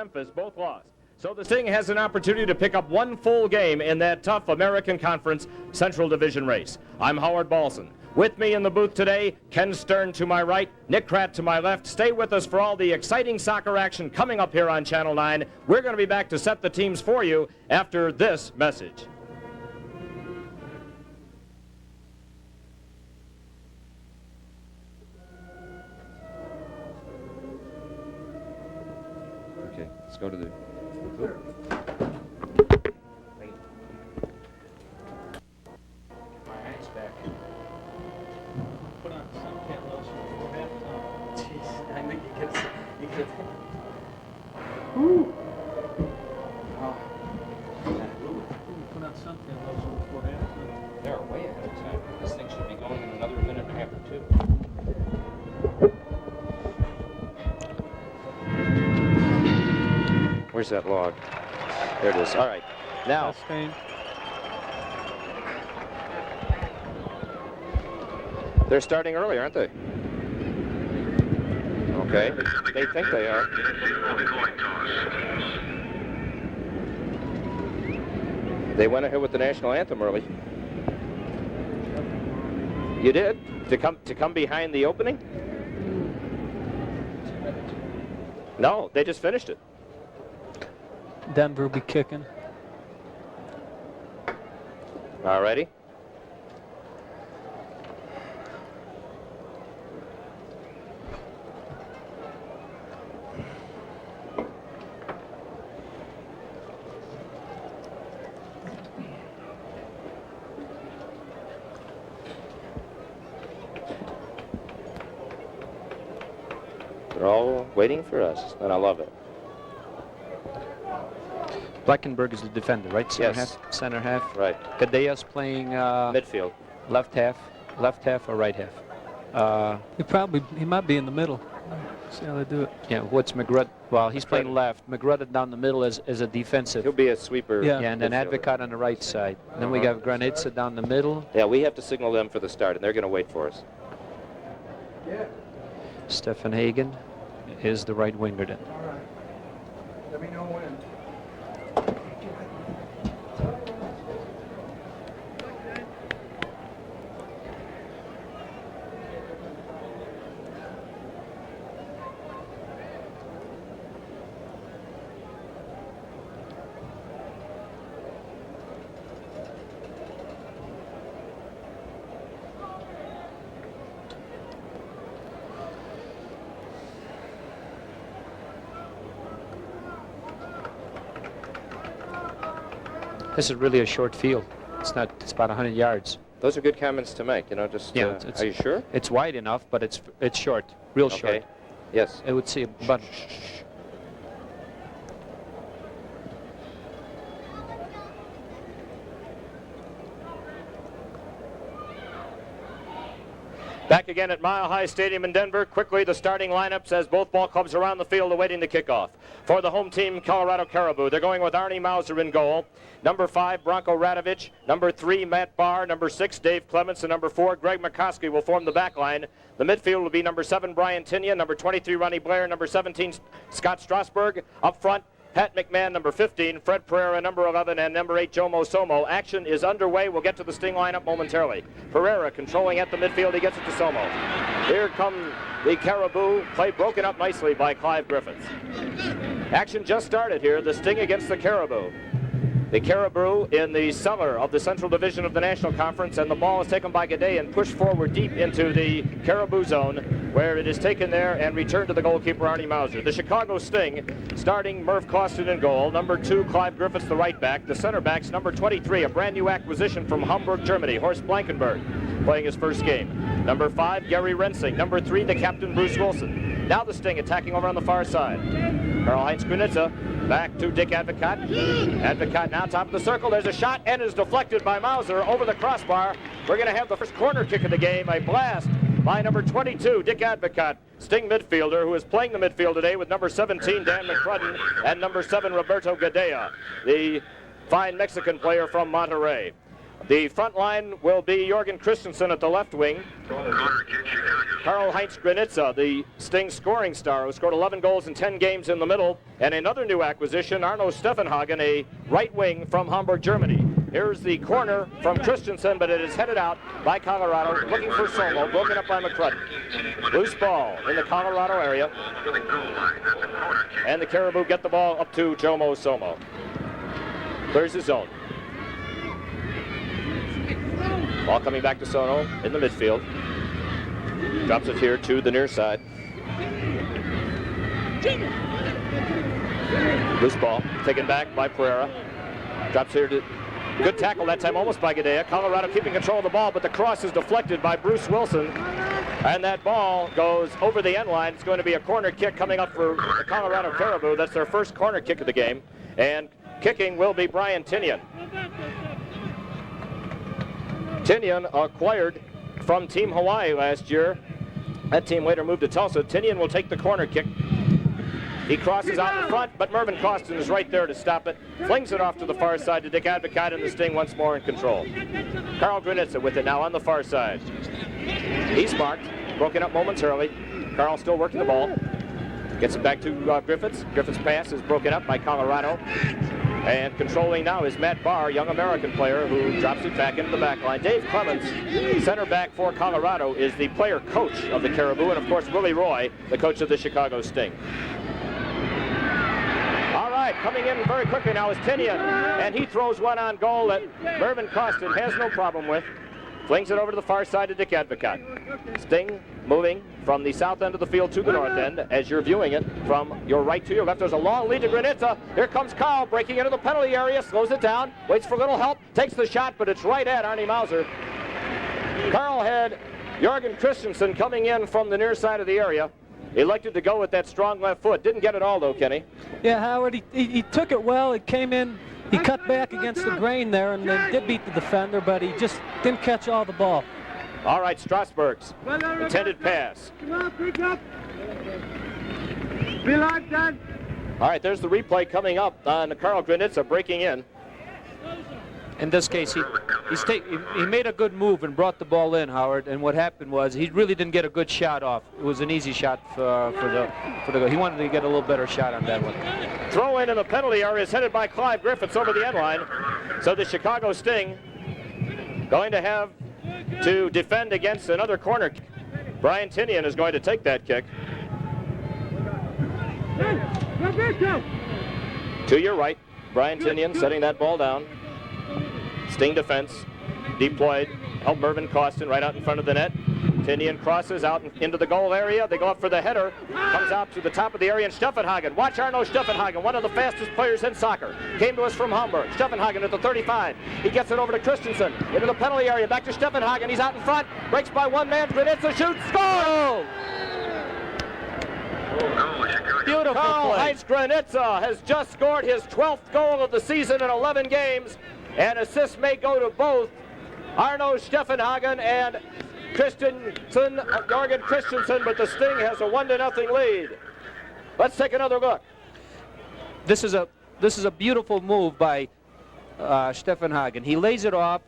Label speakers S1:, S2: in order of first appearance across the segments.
S1: Memphis both lost. So the Sting has an opportunity to pick up one full game in that tough American Conference Central Division race. I'm Howard Balson. With me in the booth today, Ken Stern to my right, Nick Kratt to my left. Stay with us for all the exciting soccer action coming up here on Channel 9. We're going to be back to set the teams for you after this message.
S2: Okay, let's go to the...
S3: Put on suntan lotion before halftime. Jeez, I think you could. Woo! Oh. Put on suntan lotion before halftime.
S2: They're way ahead of time. This thing should be going in another minute and a half or two. Where's that log? There it is. All right. Now. They're starting early, aren't they? Okay. They think they are. They went ahead with the national anthem early. You did? To come behind the opening? No, they just finished it.
S3: Denver will be kicking.
S2: All righty. They're all waiting for us, and I love it.
S4: Bleckenberg is the defender, right? Center
S2: Yes.
S4: half. Center half.
S2: Right.
S4: Gadea's playing
S2: Midfield.
S4: left half or right half.
S3: He might be in the middle. See how they do it.
S4: Yeah. What's McGrutt? Well, he's playing left. McGrutt down the middle as a defensive.
S2: He'll be a sweeper.
S3: Yeah.
S4: Yeah, and then
S2: midfielder.
S4: Advocat on the right side. Then we got Granitza down the middle.
S2: Yeah, we have to signal them for the start, and they're going to wait for us.
S5: Yeah,
S4: Stefan Hagen is the right winger then.
S5: all right. Let me know when.
S4: This is really a short field. It's not. It's about 100 yards.
S2: Those are good comments to make, you know, just,
S4: Yeah, it's-
S2: are you sure?
S4: It's wide enough, but it's short, real
S2: Okay.
S4: short.
S2: Yes.
S4: I would say about.
S1: Back again at Mile High Stadium in Denver. Quickly, the starting lineups as both ball clubs around the field awaiting the kickoff. For the home team, Colorado Caribou, they're going with Arnie Mauser in goal. Number 5, Branko Radovich. Number 3, Matt Barr. Number 6, Dave Clements. And number 4, Greg McCoskey will form the back line. The midfield will be number 7, Brian Tinia. Number 23, Ronnie Blair. Number 17, Scott Strasburg. Up front, Pat McMahon, number 15, Fred Pereira, number 11, and number 8, Jomo Somo. Action is underway. We'll get to the Sting lineup momentarily. Pereira controlling at the midfield. He gets it to Somo. Here come the Caribou. Play broken up nicely by Clive Griffiths. Action just started here. The Sting against the Caribou. The Caribou in the cellar of the Central Division of the National Conference, and the ball is taken by Gade and pushed forward deep into the Caribou zone, where it is taken there and returned to the goalkeeper, Arnie Mauser. The Chicago Sting, starting Merv Costin in goal. Number 2, Clive Griffiths, the right back. The center backs, number 23, a brand new acquisition from Hamburg, Germany, Horst Blankenberg, playing his first game. Number 5, Gary Rensing. Number 3, the captain, Bruce Wilson. Now the Sting attacking over on the far side. Karl-Heinz Granitza back to Dick Advocat. Advocat now top of the circle. There's a shot and is deflected by Mauser over the crossbar. We're going to have the first corner kick of the game. A blast by number 22, Dick Advocat, Sting midfielder, who is playing the midfield today with number 17, Dan McCrudden, and number 7, Roberto Gadea, the fine Mexican player from Monterrey. The front line will be Jorgen Christensen at the left wing. Karl-Heinz Granitza, the Sting scoring star, who scored 11 goals in 10 games in the middle. And another new acquisition, Arno Steffenhagen, a right wing from Hamburg, Germany. Here's the corner from Christensen, but it is headed out by Colorado, looking for Somo, broken up by McCrudden. Loose ball in the Colorado area. And the Caribou get the ball up to Jomo Somo. Clears the zone. Ball coming back to Sono in the midfield. Drops it here to the near side. Loose ball taken back by Pereira. Drops here to... Good tackle that time, almost by Gadea. Colorado keeping control of the ball, but the cross is deflected by Bruce Wilson. And that ball goes over the end line. It's going to be a corner kick coming up for the Colorado Caribou. That's their first corner kick of the game. And kicking will be Brian Tinian. Tinian acquired from Team Hawaii last year. That team later moved to Tulsa. Tinian will take the corner kick. He crosses out in front, but Mervyn Costin is right there to stop it. Flings it off to the far side to Dick Advocat, and the Sting once more in control. Karl Granitza with it now on the far side. He's marked, broken up momentarily. Karl still working the ball. Gets it back to Griffiths. Griffiths' pass is broken up by Colorado. And controlling now is Matt Barr, young American player, who drops it back into the back line. Dave Clements, center back for Colorado, is the player coach of the Caribou, and of course Willie Roy, the coach of the Chicago Sting. All right, coming in very quickly now is Tinian, and he throws one on goal that Mervyn Costin has no problem with. Flings it over to the far side to Dick Advocat. Sting moving from the south end of the field to the north end. As you're viewing it from your right to your left, there's a long lead to Granitza. Here comes Karl breaking into the penalty area, slows it down, waits for a little help, takes the shot, but it's right at Arnie Mauser. Karl had Jorgen Christensen coming in from the near side of the area. Elected to go with that strong left foot. Didn't get it all, though, Kenny.
S3: Yeah, Howard, he took it well. It came in. He cut back against the grain there and then did beat the defender, but he just didn't catch all the ball.
S1: All right, Strasburg's intended pass. All right, there's the replay coming up on Karl Granitza breaking in.
S4: In this case, he made a good move and brought the ball in, Howard. And what happened was he really didn't get a good shot off. It was an easy shot for the goal. He wanted to get a little better shot on that one.
S1: Throw in the penalty area is headed by Clive Griffiths over the end line. So the Chicago Sting going to have to defend against another corner kick. Brian Tinian is going to take that kick. To your right, Brian Tinian setting that ball down. Sting defense deployed. Help Mervyn Costin right out in front of the net. Tinian crosses out into the goal area. They go up for the header. Comes out to the top of the area, and Steffenhagen. Watch Arno Steffenhagen, one of the fastest players in soccer. Came to us from Hamburg. Steffenhagen at the 35. He gets it over to Christensen. Into the penalty area. Back to Steffenhagen. He's out in front. Breaks by one man. Granitza shoots. Score!
S3: Beautiful
S1: Karl-Heinz Granitza has just scored his 12th goal of the season in 11 games. And assists may go to both Arno Steffenhagen and Jorgen Christensen, but the Sting has a 1-0 lead. Let's take another look.
S4: This is a beautiful move by Steffenhagen. He lays it off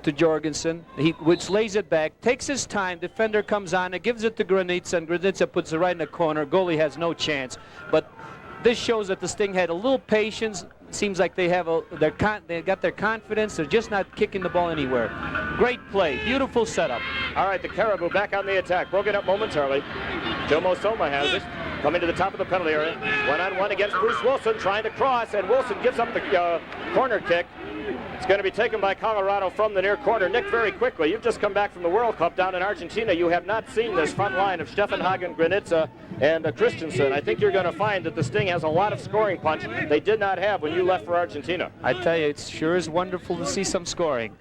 S4: to Jorgensen, which lays it back, takes his time. Defender comes on, it gives it to Granitza, and Granitza puts it right in the corner. Goalie has no chance. But this shows that the Sting had a little patience. Seems like they have they got their confidence. They're just not kicking the ball anywhere. Great play, beautiful setup.
S1: All right, the Caribou back on the attack, broken up momentarily. Jomo Soma has it, coming to the top of the penalty area. One-on-one against Bruce Wilson, trying to cross, and Wilson gives up the corner kick. It's going to be taken by Colorado from the near corner. Nick, very quickly, you've just come back from the World Cup down in Argentina. You have not seen this front line of Steffenhagen, Granitza, and Christensen. I think you're going to find that the Sting has a lot of scoring punch they did not have when you left for Argentina.
S4: I tell you, it sure is wonderful to see some scoring.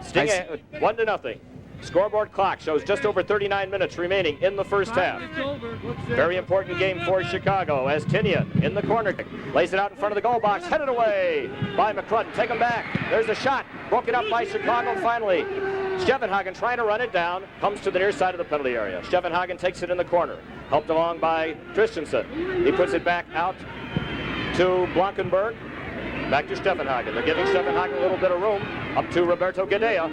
S1: Sting 1-0. Scoreboard clock shows just over 39 minutes remaining in the first half. Very important game for Chicago as Tinian in the corner kick. Lays it out in front of the goal box. Headed away by McCrudden. Take him back. There's a shot. Broken up by Chicago finally. Steffenhagen trying to run it down. Comes to the near side of the penalty area. Steffenhagen takes it in the corner. Helped along by Christensen. He puts it back out to Blankenberg. Back to Steffenhagen. They're giving Steffenhagen a little bit of room. Up to Roberto Gadea.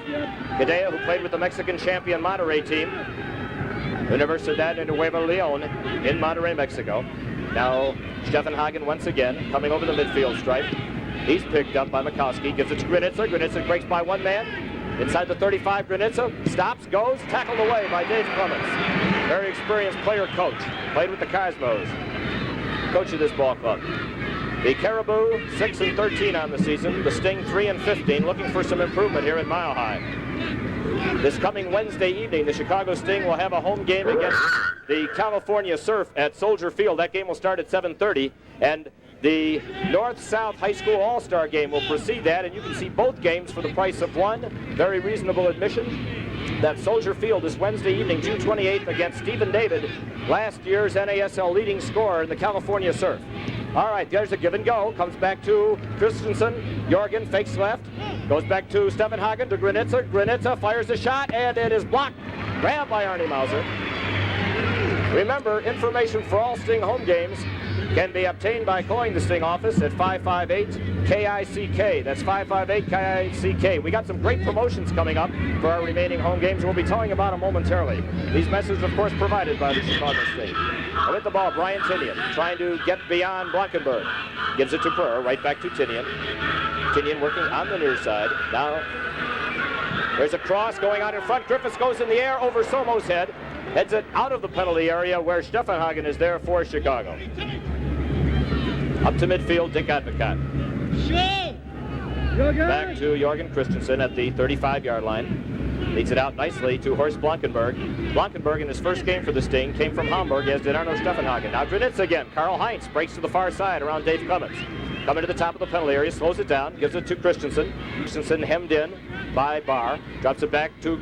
S1: Gadea, who played with the Mexican champion Monterrey team. Universidad de Nuevo Leon in Monterrey, Mexico. Now Stefan Hagen once again coming over the midfield stripe. He's picked up by Mikowski, gives it to Granitza. Granitza breaks by one man. Inside the 35, Granitza stops, goes, tackled away by Dave Clements. Very experienced player coach. Played with the Cosmos. Coach of this ball club. The Caribou 6-13 on the season. The Sting 3-15, looking for some improvement here at Mile High. This coming Wednesday evening, the Chicago Sting will have a home game against the California Surf at Soldier Field. That game will start at 7:30, and the North-South High School All-Star game will precede that, and you can see both games for the price of one. Very reasonable admission. That Soldier Field this Wednesday evening, June 28th, against Stephen David, last year's NASL leading scorer in the California Surf. All right, there's a give and go. Comes back to Christensen. Jorgen fakes left. Goes back to Stefan Hagen to Granitza. Granitza fires a shot, and it is blocked. Grabbed by Arnie Mauser. Remember, information for all Sting home games can be obtained by calling the Sting office at 558-KICK. That's 558-KICK. We got some great promotions coming up for our remaining home games. We'll be telling about them momentarily. These messages, of course, provided by the Chicago Sting. With the ball, Brian Tinian trying to get beyond Blankenberg. Gives it to Purr, right back to Tinian. Tinian working on the near side. Now, there's a cross going on in front. Griffiths goes in the air over Somo's head. Heads it out of the penalty area where Stefan Hagen is there for Chicago. Up to midfield, Dick Advocat. Back to Jorgen Christensen at the 35-yard line. Leads it out nicely to Horst Blankenberg. Blankenberg in his first game for the Sting came from Hamburg, as did Arno Stefan Hagen. Now Granitza again. Karl Heinz breaks to the far side around Dave Clements. Coming to the top of the penalty area, slows it down, gives it to Christensen. Christensen hemmed in by Barr. Drops it back to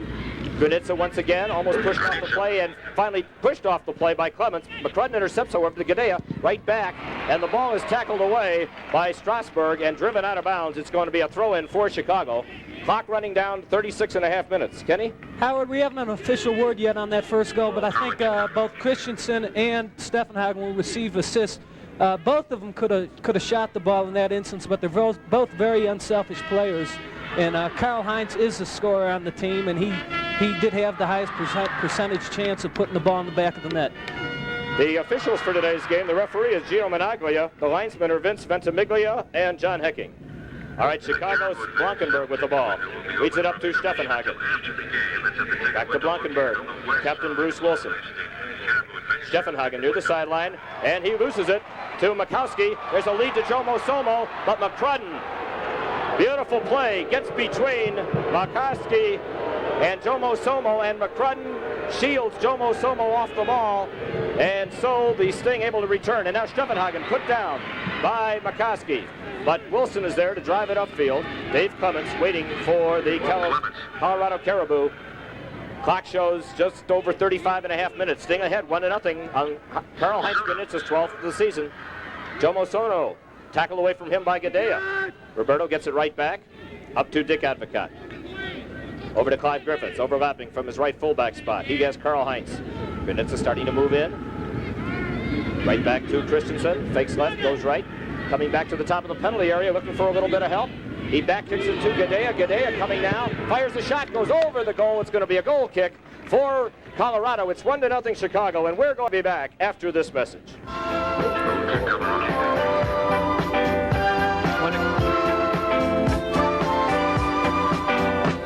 S1: Granitza once again, almost pushed off the play, and finally pushed off the play by Clements. McCrudden intercepts, however, to Gadea, right back, and the ball is tackled away by Strasburg and driven out of bounds. It's going to be a throw-in for Chicago. Clock running down 36.5 minutes. Kenny?
S3: Howard, we haven't an official word yet on that first goal, but I think both Christensen and Stefan Hagen will receive assists. Both of them could have shot the ball in that instance, but they're both very unselfish players. And Karl Heinz is the scorer on the team, and he did have the highest percentage chance of putting the ball in the back of the net.
S1: The officials for today's game, the referee is Gio Managlia, the linesmen are Vince Ventimiglia and John Hecking. All right, Chicago's Blankenberg with the ball. Leads it up to Stefan Hagen. Back to Blankenberg, Captain Bruce Wilson. Stefan Hagen near the sideline, and he loses it to Mikowski. There's a lead to Jomo Somo, but McCrudden, beautiful play, gets between Mikowski and Jomo Somo, and McCrudden shields Jomo Somo off the ball, and so the Sting able to return. And now Stefan Hagen put down by Mikowski, but Wilson is there to drive it upfield. Dave Clements waiting for the Colorado Caribou. Clock shows just over 35.5 minutes. Sting ahead 1-0 on Karl Heinz Granitza's 12th of the season. Jomo Sono tackled away from him by Gadea. Roberto gets it right back up to Dick Advocat. Over to Clive Griffiths, overlapping from his right fullback spot. He has Karl Heinz. Granitza starting to move in. Right back to Christensen. Fakes left, goes right. Coming back to the top of the penalty area, looking for a little bit of help. He back kicks it to Gadea. Gadea coming now, fires the shot, goes over the goal. It's going to be a goal kick for Colorado. It's 1-0 Chicago, and we're going to be back after this message.
S4: I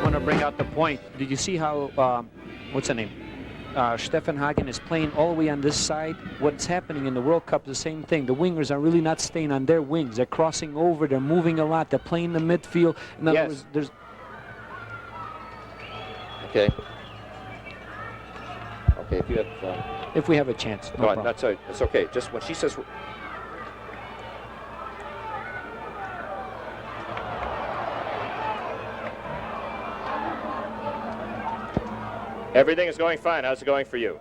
S4: want to bring out the point. Did you see how, what's the name? Stefan Hagen is playing all the way on this side. What's happening in the World Cup is the same thing. The wingers are really not staying on their wings. They're crossing over. They're moving a lot. They're playing the midfield. In other words, there's...
S2: Okay. Okay, if you have...
S4: if we have a chance. No problem.
S2: That's it's okay. Just when she says...
S1: Everything is going fine. How's it going for you?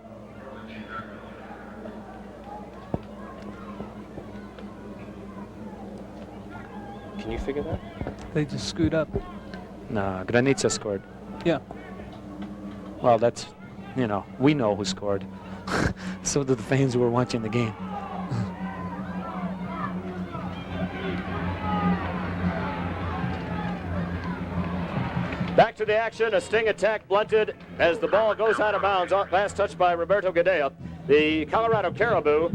S2: Can you figure that?
S3: They just screwed up.
S4: No, Granitza scored.
S3: Yeah.
S4: Well, that's, you know, we know who scored. So do the fans who were watching the game.
S1: Back to the action, a Sting attack blunted as the ball goes out of bounds. Last touch by Roberto Gadea. The Colorado Caribou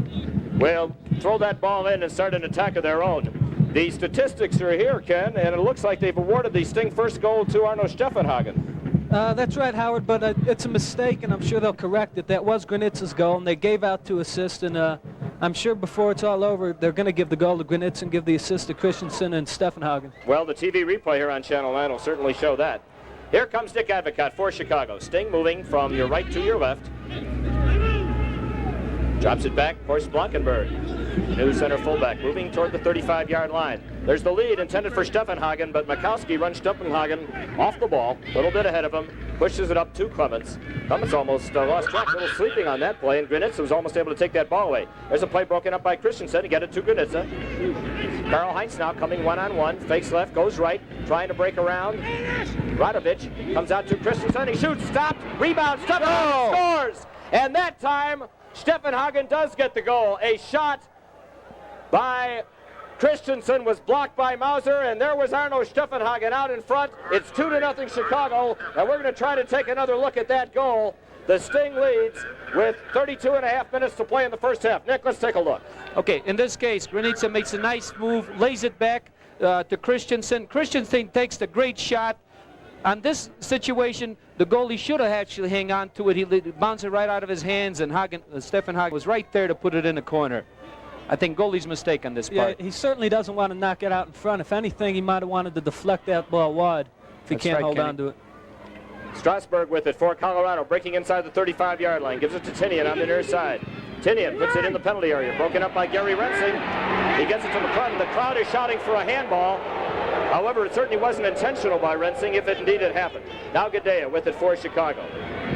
S1: will throw that ball in and start an attack of their own. The statistics are here, Ken, and it looks like they've awarded the Sting first goal to Arno Steffenhagen.
S3: That's right, Howard, but it's a mistake, and I'm sure they'll correct it. That was Granitza's goal, and they gave out 2 assists, and I'm sure before it's all over, they're going to give the goal to Granitza and give the assist to Christensen and Steffenhagen.
S1: Well, the TV replay here on Channel 9 will certainly show that. Here comes Dick Advocaat for Chicago. Sting moving from your right to your left. Drops it back, Horst Blankenberg. New center fullback moving toward the 35-yard line. There's the lead intended for Steffenhagen, but Mikowski runs Steffenhagen off the ball, a little bit ahead of him, pushes it up to Clements. Clements almost lost track, a little sleeping on that play, and Granitza was almost able to take that ball away. There's a play broken up by Christensen to get it to Granitza. Karl Heinz now coming one-on-one, fakes left, goes right, trying to break around. Radovic comes out to Christensen, he shoots, stopped, rebound, Steffenhagen scores! And that time, Steffenhagen does get the goal. A shot by Christensen was blocked by Mauser, and there was Arno Steffenhagen out in front. It's 2-0 Chicago, and we're going to try to take another look at that goal. The Sting leads with 32.5 minutes to play in the first half. Nick, let's take a look.
S4: Okay, in this case, Granitza makes a nice move, lays it back to Christensen. Christensen takes the great shot. On this situation, the goalie should have actually hang on to it. He bounced it right out of his hands, and Steffenhagen was right there to put it in the corner. I think goalie's mistake on this part.
S3: Yeah, he certainly doesn't want to knock it out in front. If anything, he might have wanted to deflect that ball wide if he can't hold on to it.
S1: Strasburg with it for Colorado, breaking inside the 35-yard line. Gives it to Tinian on the near side. Tinian puts it in the penalty area. Broken up by Gary Rensing. He gets it to McClellan. The crowd is shouting for a handball. However, it certainly wasn't intentional by Rensing, if it indeed had happened. Now Gadea with it for Chicago.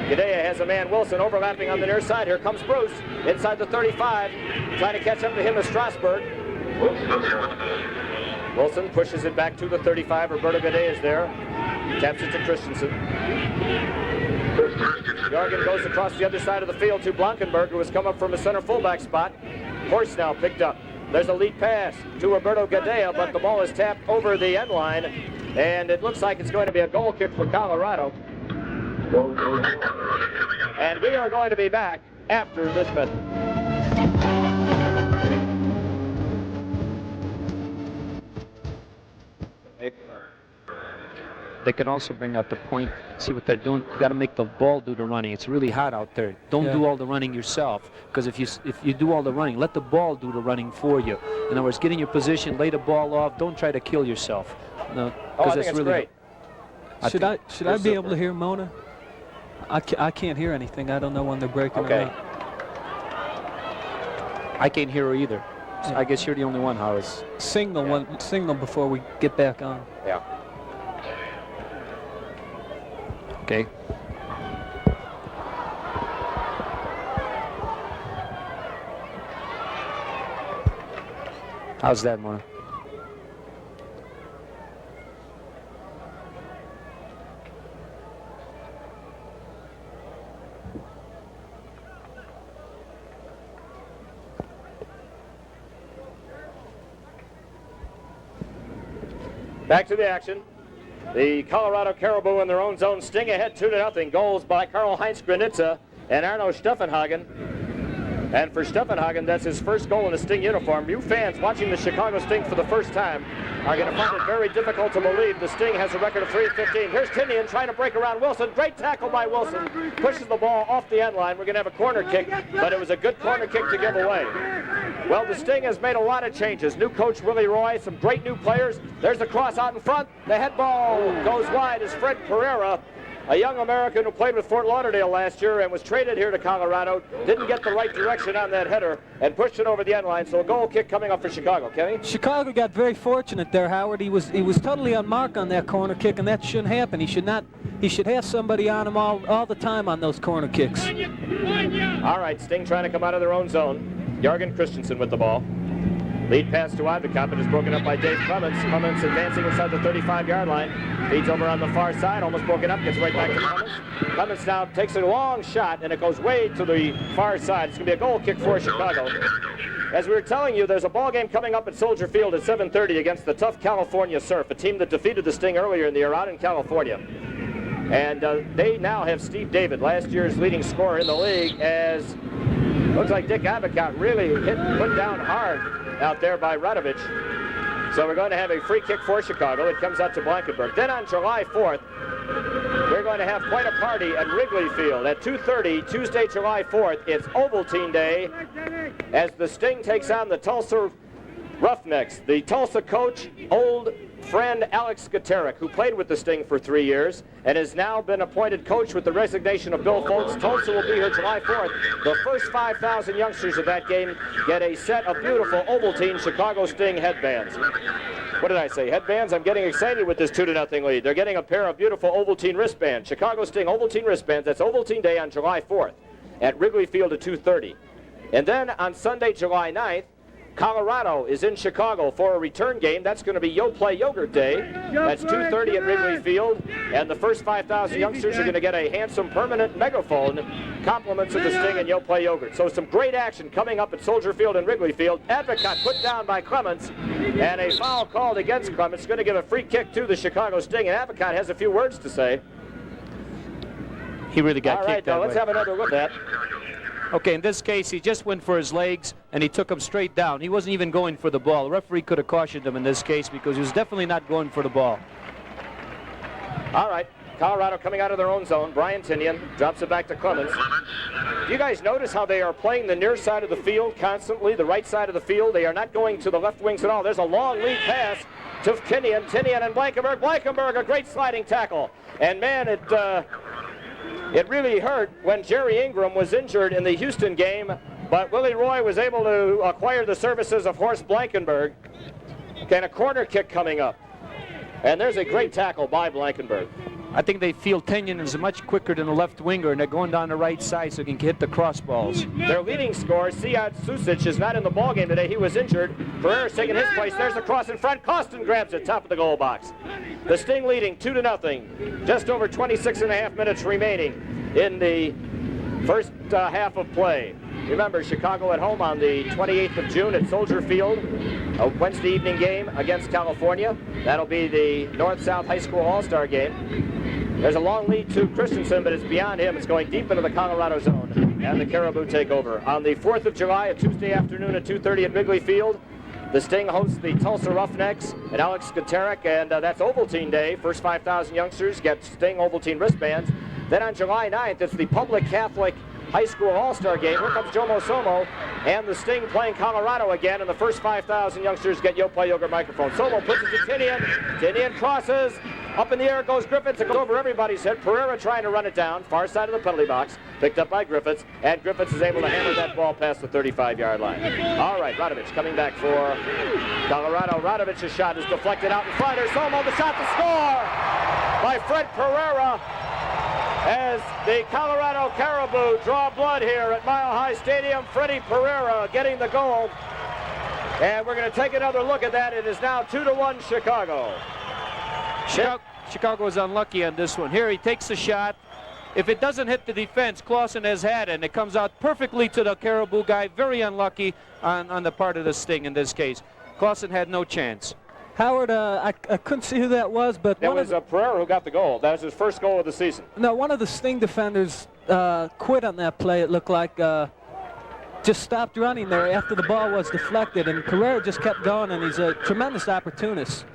S1: Gadea has a man, Wilson, overlapping on the near side. Here comes Bruce inside the 35. Trying to catch up to him is Strasburg. Wilson pushes it back to the 35. Roberto Gadea is there. Taps it to Christensen. Jorgen goes across the other side of the field to Blankenberg, who has come up from a center fullback spot. Horst now picked up. There's a lead pass to Roberto Gadea, but the ball is tapped over the end line, and it looks like it's going to be a goal kick for Colorado. And we are going to be back after this minute.
S4: They can also bring out the point, see what they're doing. You got to make the ball do the running. It's really hot out there. Don't do all the running yourself, because if you do all the running, let the ball do the running for you. In other words, get in your position, lay the ball off. Don't try to kill yourself. No,
S1: I think it's great.
S3: Should I be able to hear Mona? I can't hear anything. I don't know when they're breaking it up.
S4: I can't hear her either. So I guess you're the only one, Howard.
S3: Signal before we get back on.
S1: Yeah.
S4: Okay. How's that, Mona?
S1: Back to the action. The Colorado Caribou in their own zone, Sting ahead 2-0. Goals by Karl-Heinz Granitza and Arno Steffenhagen. And for Steffenhagen, that's his first goal in a Sting uniform. You fans watching the Chicago Sting for the first time are going to find it very difficult to believe the Sting has a record of 3-15. Here's Tinian trying to break around Wilson. Great tackle by Wilson. Pushes the ball off the end line. We're going to have a corner kick, but it was a good corner kick to give away. Well, the Sting has made a lot of changes. New coach Willie Roy, some great new players. There's the cross out in front. The head ball goes wide as Fred Pereira, a young American who played with Fort Lauderdale last year and was traded here to Colorado, didn't get the right direction on that header and pushed it over the end line. So a goal kick coming up for Chicago. Kenny?
S3: Chicago got very fortunate there, Howard. He was totally on mark on that corner kick, and that shouldn't happen. He should have somebody on him all the time on those corner kicks.
S1: All right, Sting trying to come out of their own zone. Jorgen Christensen with the ball. Lead pass to Advocaat, but is broken up by Dave Clements. Clements advancing inside the 35-yard line. Feeds over on the far side, almost broken up, gets right back to Clements. Clements now takes a long shot, and it goes way to the far side. It's going to be a goal kick for Chicago. As we were telling you, there's a ball game coming up at Soldier Field at 7:30 against the tough California Surf, a team that defeated the Sting earlier in the year out in California. And they now have Steve David, last year's leading scorer in the league, as looks like Dick Abacott really put down hard out there by Radovich. So we're going to have a free kick for Chicago. It comes out to Blankenberg. Then on July 4th, we're going to have quite a party at Wrigley Field at 2:30, Tuesday, July 4th. It's Ovaltine Day as the Sting takes on the Tulsa Roughnecks. The Tulsa coach, old friend Alex Skaterek, who played with the Sting for 3 years and has now been appointed coach with the resignation of Bill Foltz. Tulsa will be here July 4th. The first 5,000 youngsters of that game get a set of beautiful Ovaltine Chicago Sting headbands. What did I say? Headbands? I'm getting excited with this 2-0 lead. They're getting a pair of beautiful Ovaltine wristbands. Chicago Sting Ovaltine wristbands. That's Ovaltine Day on July 4th at Wrigley Field at 2:30. And then on Sunday, July 9th, Colorado is in Chicago for a return game. That's going to be Yo Play Yogurt Day. That's 2:30 at Wrigley Field. And the first 5,000 youngsters are going to get a handsome permanent megaphone, compliments of the Sting and Yo Play Yogurt. So some great action coming up at Soldier Field and Wrigley Field. Advocaat put down by Clements, and a foul called against Clements. Going to give a free kick to the Chicago Sting, and Advocaat has a few words to say.
S4: He really got
S1: kicked.
S4: All
S1: right,
S4: right,
S1: now let's have another look at that.
S4: Okay, in this case, he just went for his legs, and he took him straight down. He wasn't even going for the ball. The referee could have cautioned him in this case because he was definitely not going for the ball.
S1: All right, Colorado coming out of their own zone. Brian Tinian drops it back to Clements. Do you guys notice how they are playing the near side of the field constantly, the right side of the field? They are not going to the left wings at all. There's a long lead pass to Tinian. Tinian and Blankenberg. Blankenberg, a great sliding tackle. And man, it really hurt when Jerry Ingram was injured in the Houston game, but Willie Roy was able to acquire the services of Horst Blankenberg. And a corner kick coming up. And there's a great tackle by Blankenberg.
S4: I think they feel Tinian is much quicker than the left winger, and they're going down the right side so he can hit the crossballs.
S1: Their leading scorer, Sead Susic, is not in the ballgame today. He was injured. Pereira's taking his place. There's the cross in front. Costin grabs it, top of the goal box. The Sting leading 2-0. Just over 26.5 minutes remaining in the first half of play. Remember, Chicago at home on the 28th of June at Soldier Field. A Wednesday evening game against California. That'll be the North-South High School All-Star game. There's a long lead to Christensen, but it's beyond him. It's going deep into the Colorado zone, and the Caribou take over. On the 4th of July, a Tuesday afternoon at 2:30 at Wrigley Field, the Sting hosts the Tulsa Roughnecks and Alex Skaterek, and that's Ovaltine Day. First 5,000 youngsters get Sting Ovaltine wristbands. Then on July 9th, it's the Public Catholic High School All-Star game. Here comes Joe Mosomo and the Sting playing Colorado again, and the first 5,000 youngsters get Yo Play Yogurt microphone. Somo puts it to Tinian. Tinian crosses. Up in the air goes Griffiths. It goes over everybody's head. Pereira trying to run it down. Far side of the penalty box. Picked up by Griffiths. And Griffiths is able to hammer that ball past the 35-yard line. All right, Radovich coming back for Colorado. Radovich's shot is deflected out in front. There's Somo, the shot to score by Fred Pereira. As the Colorado Caribou draw blood here at Mile High Stadium, Freddie Pereira getting the goal. And we're going to take another look at that. It is now 2-1 Chicago.
S4: Chicago is unlucky on this one. Here he takes the shot. If it doesn't hit the defense, Clausen has had it, and it comes out perfectly to the Caribou guy. Very unlucky on the part of the Sting in this case. Clausen had no chance.
S3: Howard, I couldn't see who that was, but
S1: that was Pereira who got the goal. That was his first goal of the season.
S3: No, one of the Sting defenders quit on that play. It looked like just stopped running there after the ball was deflected, and Pereira just kept going, and he's a tremendous opportunist.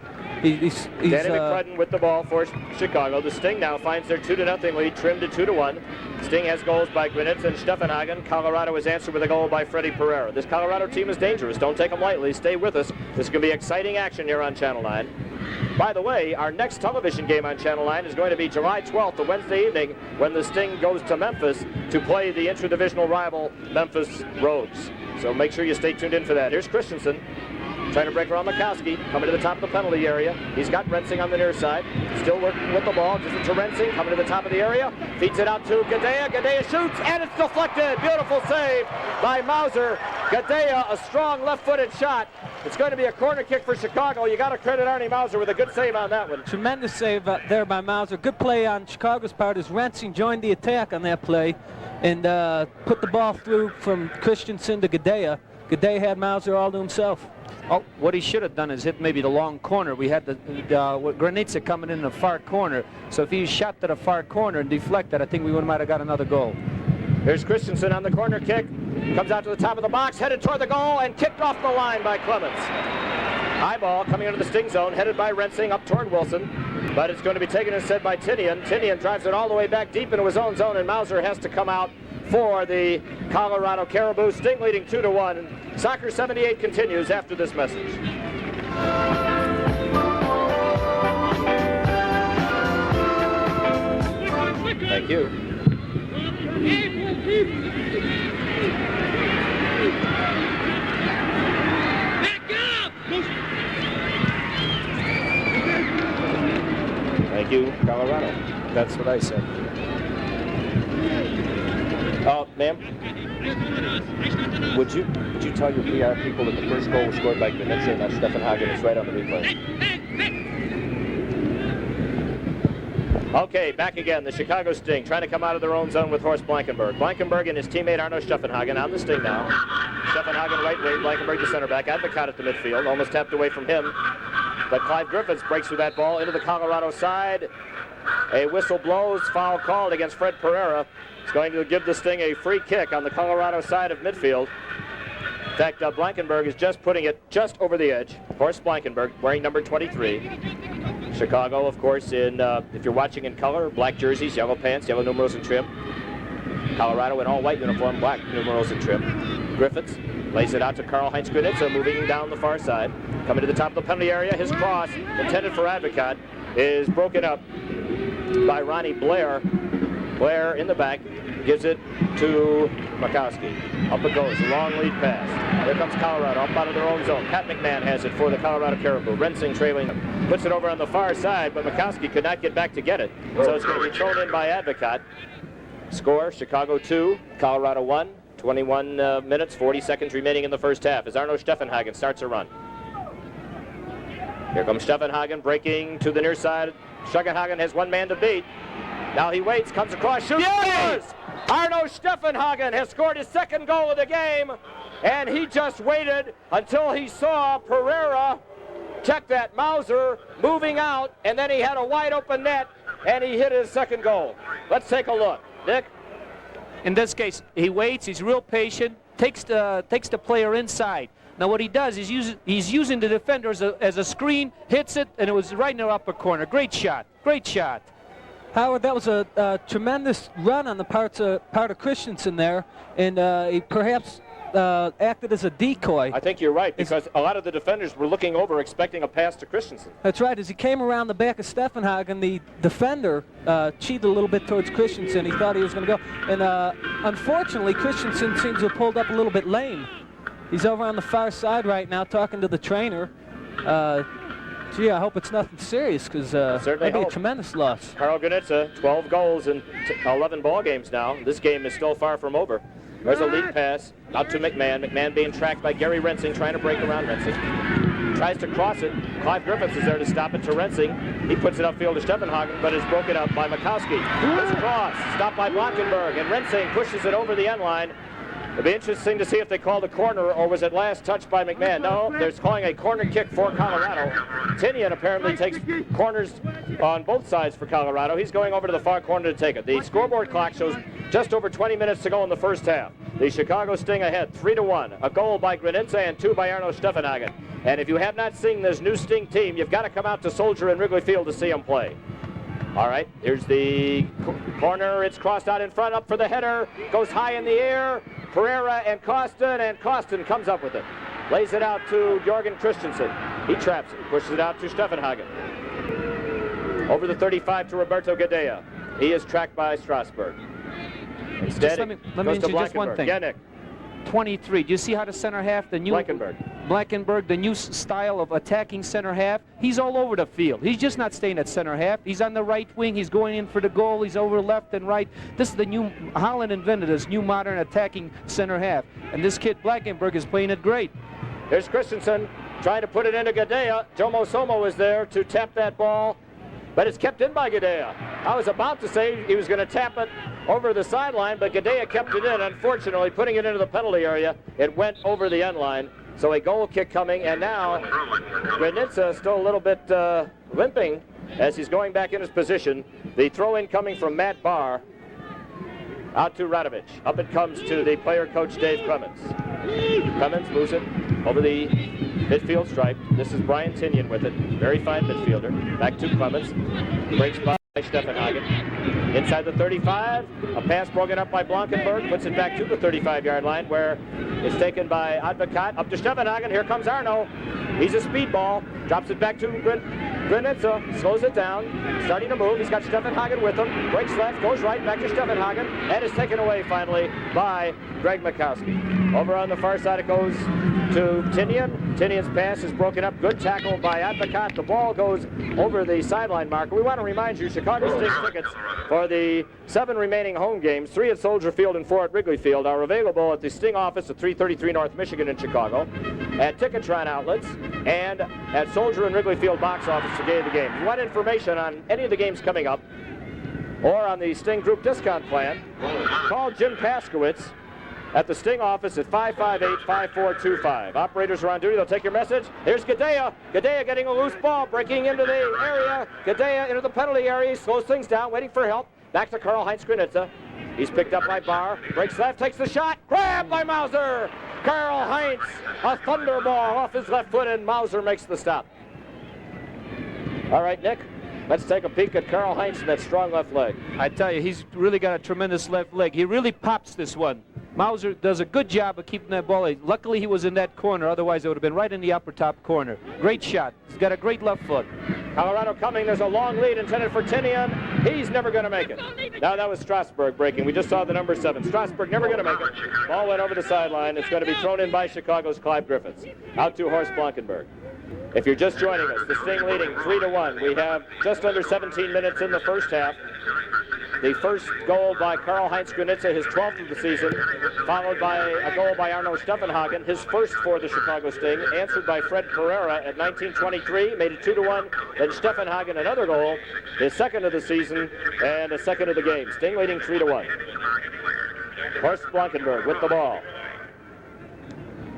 S3: Danny
S1: McCrudden with the ball for Chicago. The Sting now finds their 2-0 lead, trimmed to 2-1. Sting has goals by Gwinnett and Steffenhagen. Colorado is answered with a goal by Freddie Pereira. This Colorado team is dangerous. Don't take them lightly. Stay with us. This is going to be exciting action here on Channel 9. By the way, our next television game on Channel 9 is going to be July 12th, a Wednesday evening, when the Sting goes to Memphis to play the interdivisional rival Memphis Rogues. So make sure you stay tuned in for that. Here's Christensen. Trying to break around Mikowski, coming to the top of the penalty area. He's got Rensing on the near side. Still working with the ball. Gives it to Rensing, coming to the top of the area. Feeds it out to Gadea. Gadea shoots, and it's deflected. Beautiful save by Mauser. Gadea, a strong left-footed shot. It's going to be a corner kick for Chicago. You got to credit Arnie Mauser with a good save on that one.
S3: Tremendous save there by Mauser. Good play on Chicago's part as Rensing joined the attack on that play and put the ball through from Christensen to Gadea. Gadea had Mauser all to himself.
S4: Oh, what he should have done is hit maybe the long corner. We had the Granitza coming in the far corner. So if he shot to the far corner and deflected, I think we might have got another goal.
S1: Here's Christensen on the corner kick. Comes out to the top of the box, headed toward the goal, and kicked off the line by Clements. High ball coming into the sting zone, headed by Rensing up toward Wilson. But it's going to be taken instead by Tinian. Tinian drives it all the way back deep into his own zone, and Mauser has to come out for the Colorado Caribou. Sting leading 2-1. Soccer 78 continues after this message.
S2: Thank you. Thank you, Colorado.
S4: That's what I said.
S2: Ma'am, would you tell your PR people that the first goal was scored by Granitza, not Stefan Hagen? It's right on the replay.
S1: Okay, back again. The Chicago Sting trying to come out of their own zone with Horst Blankenberg. Blankenberg and his teammate Arno Steffenhagen on the Sting now. Steffenhagen right wing, Blankenberg the center back. Advocat at the midfield, almost tapped away from him. But Clive Griffiths breaks through that ball into the Colorado side. A whistle blows, foul called against Fred Pereira. It's going to give the Sting a free kick on the Colorado side of midfield. In fact, Blankenberg is just putting it just over the edge. Horst Blankenberg, wearing number 23. Chicago, of course, in if you're watching in color, black jerseys, yellow pants, yellow numerals and trim. Colorado in all white uniform, black numerals and trim. Griffiths lays it out to Karl-Heinz Granitza, moving down the far side. Coming to the top of the penalty area, his cross, intended for Advocat, is broken up by Ronnie Blair. Blair in the back gives it to Makowski. Up it goes, a long lead pass. Here comes Colorado, up out of their own zone. Pat McMahon has it for the Colorado Caribou. Rensing trailing, puts it over on the far side, but Makowski could not get back to get it. So it's going to be thrown in by Advocat. Score, Chicago 2, Colorado 1. 21 minutes, 40 seconds remaining in the first half as Arno Steffenhagen starts a run. Here comes Steffenhagen breaking to the near side. Steffenhagen has one man to beat. Now he waits, comes across, shoots, scores! Arno Steffenhagen has scored his second goal of the game, and he just waited until he saw Pereira check that Mauser moving out, and then he had a wide open net, and he hit his second goal. Let's take a look. Nick?
S4: In this case, he waits, he's real patient, takes the player inside. Now what he does is he's using the defender as a screen, hits it, and it was right in the upper corner. Great shot, great shot.
S3: Howard, that was a tremendous run on the part of Christensen there, and he perhaps acted as a decoy.
S1: I think you're right, because a lot of the defenders were looking over expecting a pass to Christensen.
S3: That's right. As he came around the back of Steffenhagen, the defender cheated a little bit towards Christensen. He thought he was going to go. And unfortunately, Christensen seems to have pulled up a little bit lame. He's over on the far side right now talking to the trainer. Gee, I hope it's nothing serious, because that'd be a tremendous loss.
S1: Karl Granitza, 12 goals in 11 ball games now. This game is still far from over. There's a lead pass out to McMahon. McMahon being tracked by Gary Rensing, trying to break around Rensing. Tries to cross it. Clive Griffiths is there to stop it to Rensing. He puts it upfield to Steffenhagen, but is broken up by Makowski. It's a cross, stopped by Blankenberg, and Rensing pushes it over the end line. It'll be interesting to see if they call the corner, or was it last touched by McMahon? No, they're calling a corner kick for Colorado. Tinian apparently takes corners on both sides for Colorado. He's going over to the far corner to take it. The scoreboard clock shows just over 20 minutes to go in the first half. The Chicago Sting ahead, 3-1. A goal by Granitza and 2 by Arno Steffenhagen. And if you have not seen this new Sting team, you've got to come out to Soldier and Wrigley Field to see them play. All right, here's the corner. It's crossed out in front, up for the header. Goes high in the air. Pereira and Costin comes up with it. Lays it out to Jorgen Christensen. He traps it, pushes it out to Steffenhagen. Over the 35 to Roberto Gadea. He is tracked by Strasburg. Instead,
S4: let me
S1: goes to
S4: just one thing.
S1: Yeah, Nick.
S4: 23. Do you see how the center half, the new Blankenberg, the new style of attacking center half? He's all over the field. He's just not staying at center half. He's on the right wing. He's going in for the goal. He's over left and right. This is the new Holland invented this new modern attacking center half. And this kid Blankenberg is playing it great.
S1: There's Christensen trying to put it into Gadea. Jomo Somo is there to tap that ball, but it's kept in by Gadea. I was about to say he was going to tap it over the sideline, but Gadea kept it in. Unfortunately, putting it into the penalty area, it went over the end line. So a goal kick coming, and now Granitza still a little bit limping as he's going back in his position. The throw-in coming from Matt Barr out to Radovich. Up it comes to the player coach Dave Clemens. Clemens moves it over the midfield stripe. This is Brian Tinian with it. Very fine midfielder. Back to Clemens. Breaks by Stefan Hagen. Inside the 35. A pass broken up by Blankenberg. Puts it back to the 35-yard line where it's taken by Advocat. Up to Stefan Hagen. Here comes Arno. He's a speedball. Drops it back to Granitza. Slows it down. Starting to move. He's got Stefan Hagen with him. Breaks left. Goes right. Back to Stefan Hagen. And is taken away finally by Greg Mikowski. Over on the far side it goes to Tinian. Tinian's pass is broken up. Good tackle by Advocat. The ball goes over the sideline marker. We want to remind you, Chicago Sting tickets for the 7 remaining home games, 3 at Soldier Field and 4 at Wrigley Field, are available at the Sting office at 333 North Michigan in Chicago, at Ticketron outlets, and at Soldier and Wrigley Field box office the day of the game. If you want information on any of the games coming up or on the Sting group discount plan, call Jim Paskowitz at the Sting office at 558-5425. Operators are on duty. They'll take your message. Here's Gadea. Gadea getting a loose ball, breaking into the area. Gadea into the penalty area. He slows things down, waiting for help. Back to Karl-Heinz Granitza. He's picked up by Barr. Breaks left, takes the shot. Grabbed by Mauser. Karl-Heinz, a thunderball off his left foot, and Mauser makes the stop. All right, Nick. Let's take a peek at Karl-Heinz and that strong left leg.
S4: I tell you, he's really got a tremendous left leg. He really pops this one. Mauser does a good job of keeping that ball. Luckily, he was in that corner. Otherwise, it would have been right in the upper top corner. Great shot. He's got a great left foot.
S1: Colorado coming. There's a long lead intended for Tinian. He's never going to make it. Now that was Strasburg breaking. We just saw the number 7. Strasburg never going to make it. Ball went over the sideline. It's going to be thrown in by Chicago's Clive Griffiths. Out to Horst Blankenberg. If you're just joining us, the Sting leading 3-1. We have just under 17 minutes in the first half. The first goal by Karl-Heinz Granitza, his 12th of the season, followed by a goal by Arno Steffenhagen, his first for the Chicago Sting, answered by Fred Pereira at 1923, made it 2-1. Then Steffenhagen, another goal, his second of the season and a second of the game. Sting leading 3-1. Horst Blankenberg with the ball.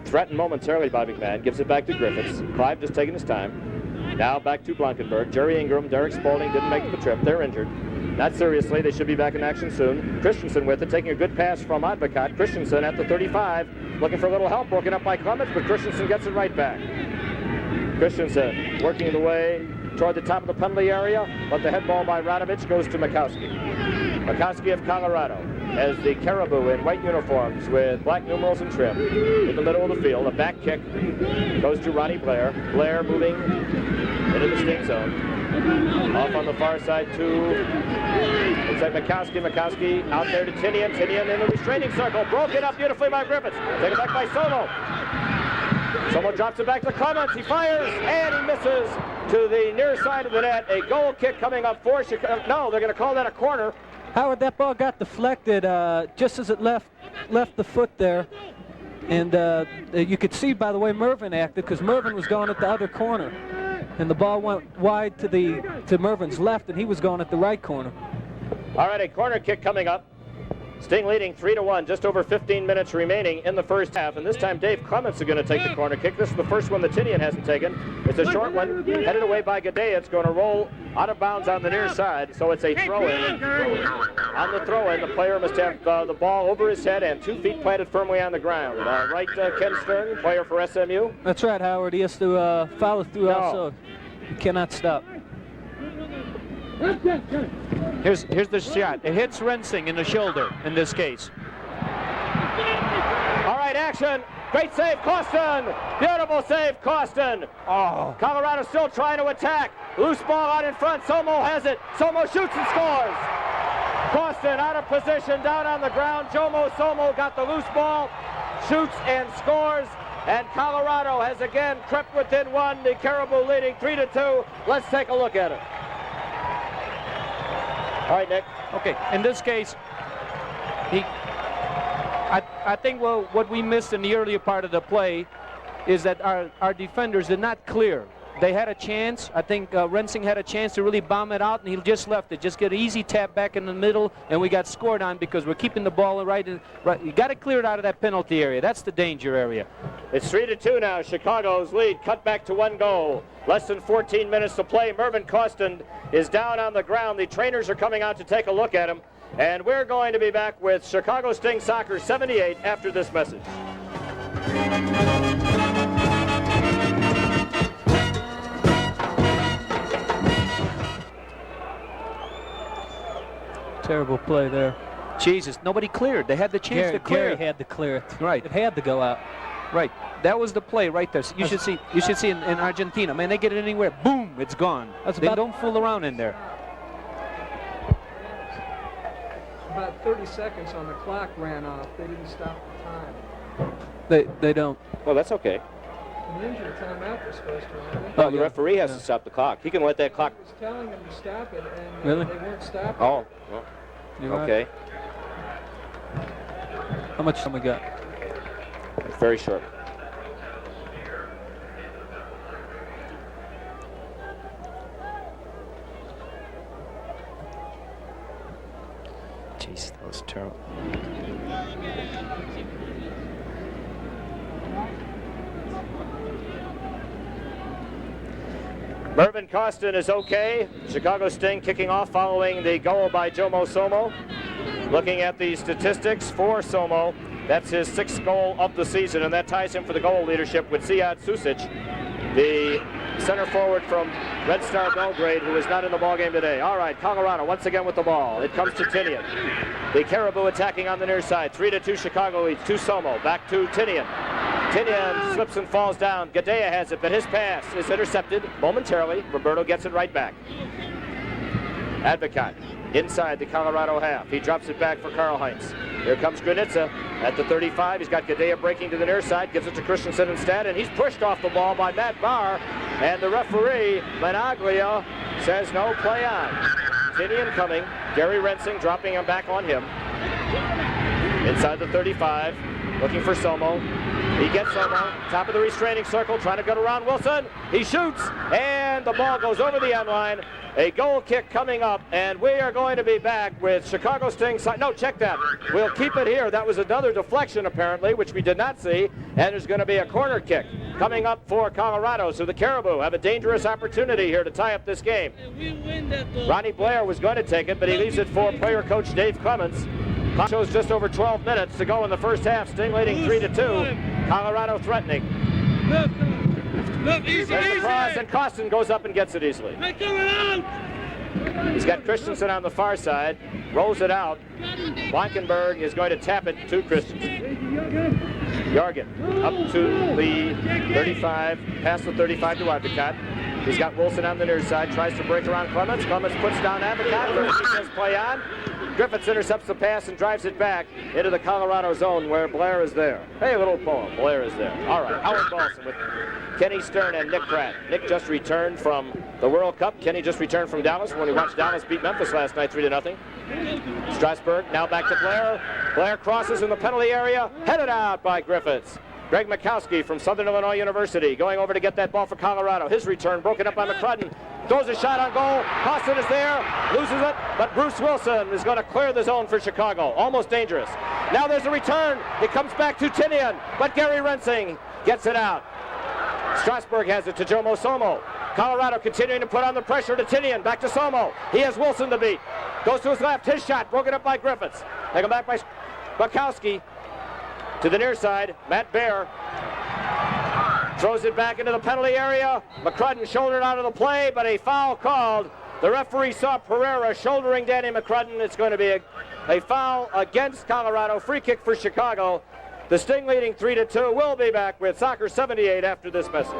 S1: Threatened momentarily by McMahon, gives it back to Griffiths. Clive just taking his time. Now back to Blankenberg. Jerry Ingram, Derek Spaulding didn't make the trip. They're injured. Not seriously, they should be back in action soon. Christensen with it, taking a good pass from Advocat. Christensen at the 35, looking for a little help, broken up by Clemens, but Christensen gets it right back. Christensen working the way toward the top of the penalty area, but the head ball by Radovich goes to Mikowski. Mikowski of Colorado as the Caribou in white uniforms with black numerals and trim in the middle of the field. A back kick goes to Ronnie Blair. Blair moving into the Sting zone. Off on the far side to, looks like Mikowski. Mikowski out there to Tinian. Tinian in the restraining circle. Broken up beautifully by Griffiths. Taken back by Somo. Somo drops it back to Clemens. He fires and he misses to the near side of the net. A goal kick coming up for Chicago. No, they're going to call that a corner.
S3: Howard, that ball got deflected just as it left the foot there. And you could see by the way Mervin acted, because Mervin was going at the other corner. And the ball went wide to Mervin's left, and he was going at the right corner.
S1: All right, a corner kick coming up. Sting leading 3-1, just over 15 minutes remaining in the first half. And this time Dave Clements is going to take the corner kick. This is the first one that Tinian hasn't taken. It's a short one, headed away by Gadea. It's going to roll out of bounds on the near side, so it's a throw-in. On the throw-in, the player must have the ball over his head and 2 feet planted firmly on the ground. Right, Ken Stern, player for SMU?
S3: That's right, Howard. He has to follow through also. He cannot stop.
S4: Here's the shot. It hits Rensing in the shoulder in this case.
S1: All right, action. Great save, Costin. Beautiful save, Costin.
S4: Oh.
S1: Colorado still trying to attack. Loose ball out in front. Somo has it. Somo shoots and scores. Costin out of position, down on the ground. Somo got the loose ball, shoots and scores. And Colorado has again crept within 1. The Caribou leading 3-2. Let's take a look at it. All right, Nick.
S4: Okay, in this case, I think what we missed in the earlier part of the play is that our defenders did not clear. they had a chance. I think Rensing had a chance to really bomb it out, and he just left it. Just get an easy tap back in the middle, and we got scored on because we're keeping the ball right. You got to clear it out of that penalty area. That's the danger area.
S1: It's 3-2 now. Chicago's lead cut back to 1 goal. Less than 14 minutes to play. Mervyn Costin is down on the ground. The trainers are coming out to take a look at him. And we're going to be back with Chicago Sting Soccer 78 after this message.
S3: Terrible play there.
S4: Jesus, nobody cleared. They had the chance to clear.
S3: Gary had to clear it.
S4: Right.
S3: It had to go out.
S4: Right. That was the play right there. So you should see in Argentina. Man, they get it anywhere. Boom, it's gone. They don't fool around in there.
S5: About 30 seconds on the clock ran off. They didn't stop the time.
S3: They don't.
S1: Well, that's okay.
S5: An injury timeout they're supposed to run.
S1: No, the referee has to stop the clock. He can let that clock.
S5: I was telling them to stop it, and
S3: Really?
S5: they weren't stopping.
S1: Oh, well,
S3: You're right.
S1: okay.
S3: How much time we got?
S1: Very short.
S4: Jeez, that was terrible.
S1: Mervyn Costin is okay. Chicago Sting kicking off following the goal by Jomo Somo. Looking at the statistics for Somo, that's his 6th goal of the season, and that ties him for the goal leadership with Zijad Susic, the center forward from Red Star Belgrade, who is not in the ballgame today. All right, Colorado once again with the ball. It comes to Tinian. The Caribou attacking on the near side. 3-2 Chicago leads to Somo. Back to Tinian. Tinian slips and falls down. Gadea has it, but his pass is intercepted momentarily. Roberto gets it right back. Advocat inside the Colorado half. He drops it back for Karl Heinz. Here comes Granitza at the 35. He's got Gadea breaking to the near side, gives it to Christensen instead, and he's pushed off the ball by Matt Barr, and the referee, Managlia, says no, play on. Tinian coming. Gary Rensing dropping him back on him. Inside the 35, looking for Somo. He gets Somo, top of the restraining circle, trying to get around Wilson. He shoots, and the ball goes over the end line. A goal kick coming up, and we are going to be back with Chicago Sting. No, check that. We'll keep it here. That was another deflection, apparently, which we did not see, and there's going to be a corner kick coming up for Colorado. So the Caribou have a dangerous opportunity here to tie up this game. Ronnie Blair was going to take it, but he leaves it for player coach Dave Clements. Clock shows just over 12 minutes to go in the first half. Sting leading 3-2. Colorado threatening. There's the cross, and Costin goes up and gets it easily. He's got Christensen on the far side, rolls it out. Blankenberg is going to tap it to Christensen. Jorgen up to the 35, past the 35 to Advocat. He's got Wilson on the near side, tries to break around Clements. Clements puts down Advocat. He says play on. Griffiths intercepts the pass and drives it back into the Colorado zone where Blair is there. Hey, a little poem. Blair is there. All right, Howard Balson with Kenny Stern and Nick Pratt. Nick just returned from the World Cup. Kenny just returned from Dallas when he watched Dallas beat Memphis last night 3-0. Strasburg now back to Blair. Blair crosses in the penalty area, headed out by Griffiths. Greg Mikowski from Southern Illinois University going over to get that ball for Colorado. His return broken up by McCrudden. Throws a shot on goal. Costin is there, loses it, but Bruce Wilson is going to clear the zone for Chicago. Almost dangerous. Now there's a return. It comes back to Tinian, but Gary Rensing gets it out. Strasburg has it to Jomo Somo. Colorado continuing to put on the pressure to Tinian. Back to Somo. He has Wilson to beat. Goes to his left. His shot broken up by Griffiths. They come back by Mikowski. To the near side, Matt Baer throws it back into the penalty area. McCrudden shouldered out of the play, but a foul called. The referee saw Pereira shouldering Danny McCrudden. It's going to be a foul against Colorado. Free kick for Chicago. The Sting leading 3-2. We'll be back with Soccer 78 after this message.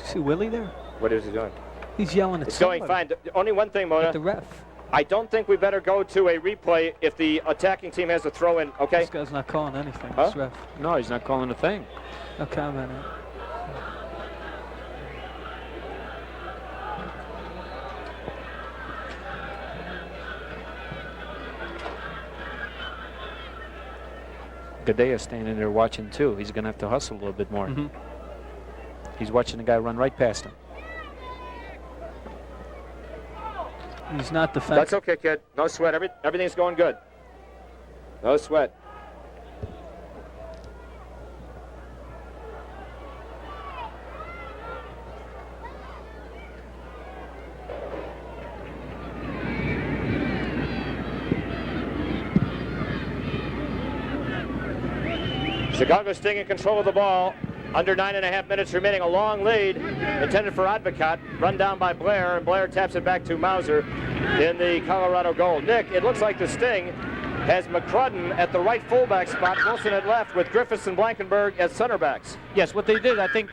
S3: See Willie there?
S1: What is he doing?
S3: He's yelling at
S1: It's going fine. Only one thing, Mona.
S3: At the ref.
S1: I don't think we better go to a replay if the attacking team has a throw in, okay?
S3: This guy's not calling anything,
S1: Huh?
S3: this ref.
S4: No, he's not calling a thing.
S3: No comment on it.
S4: Gadea's standing there watching too. He's going to have to hustle a little bit more. He's watching the guy run right past him.
S3: He's not defensive.
S1: That's okay, kid. No sweat. Everything's going good. No sweat. Chicago Sting in control of the ball. Under 9.5 minutes remaining, a long lead intended for Advocat, run down by Blair, and Blair taps it back to Mauser in the Colorado goal. Nick, it looks like the Sting has McCrudden at the right fullback spot, Wilson at left, with Griffiths and Blankenberg as center backs.
S4: Yes, what they did, I think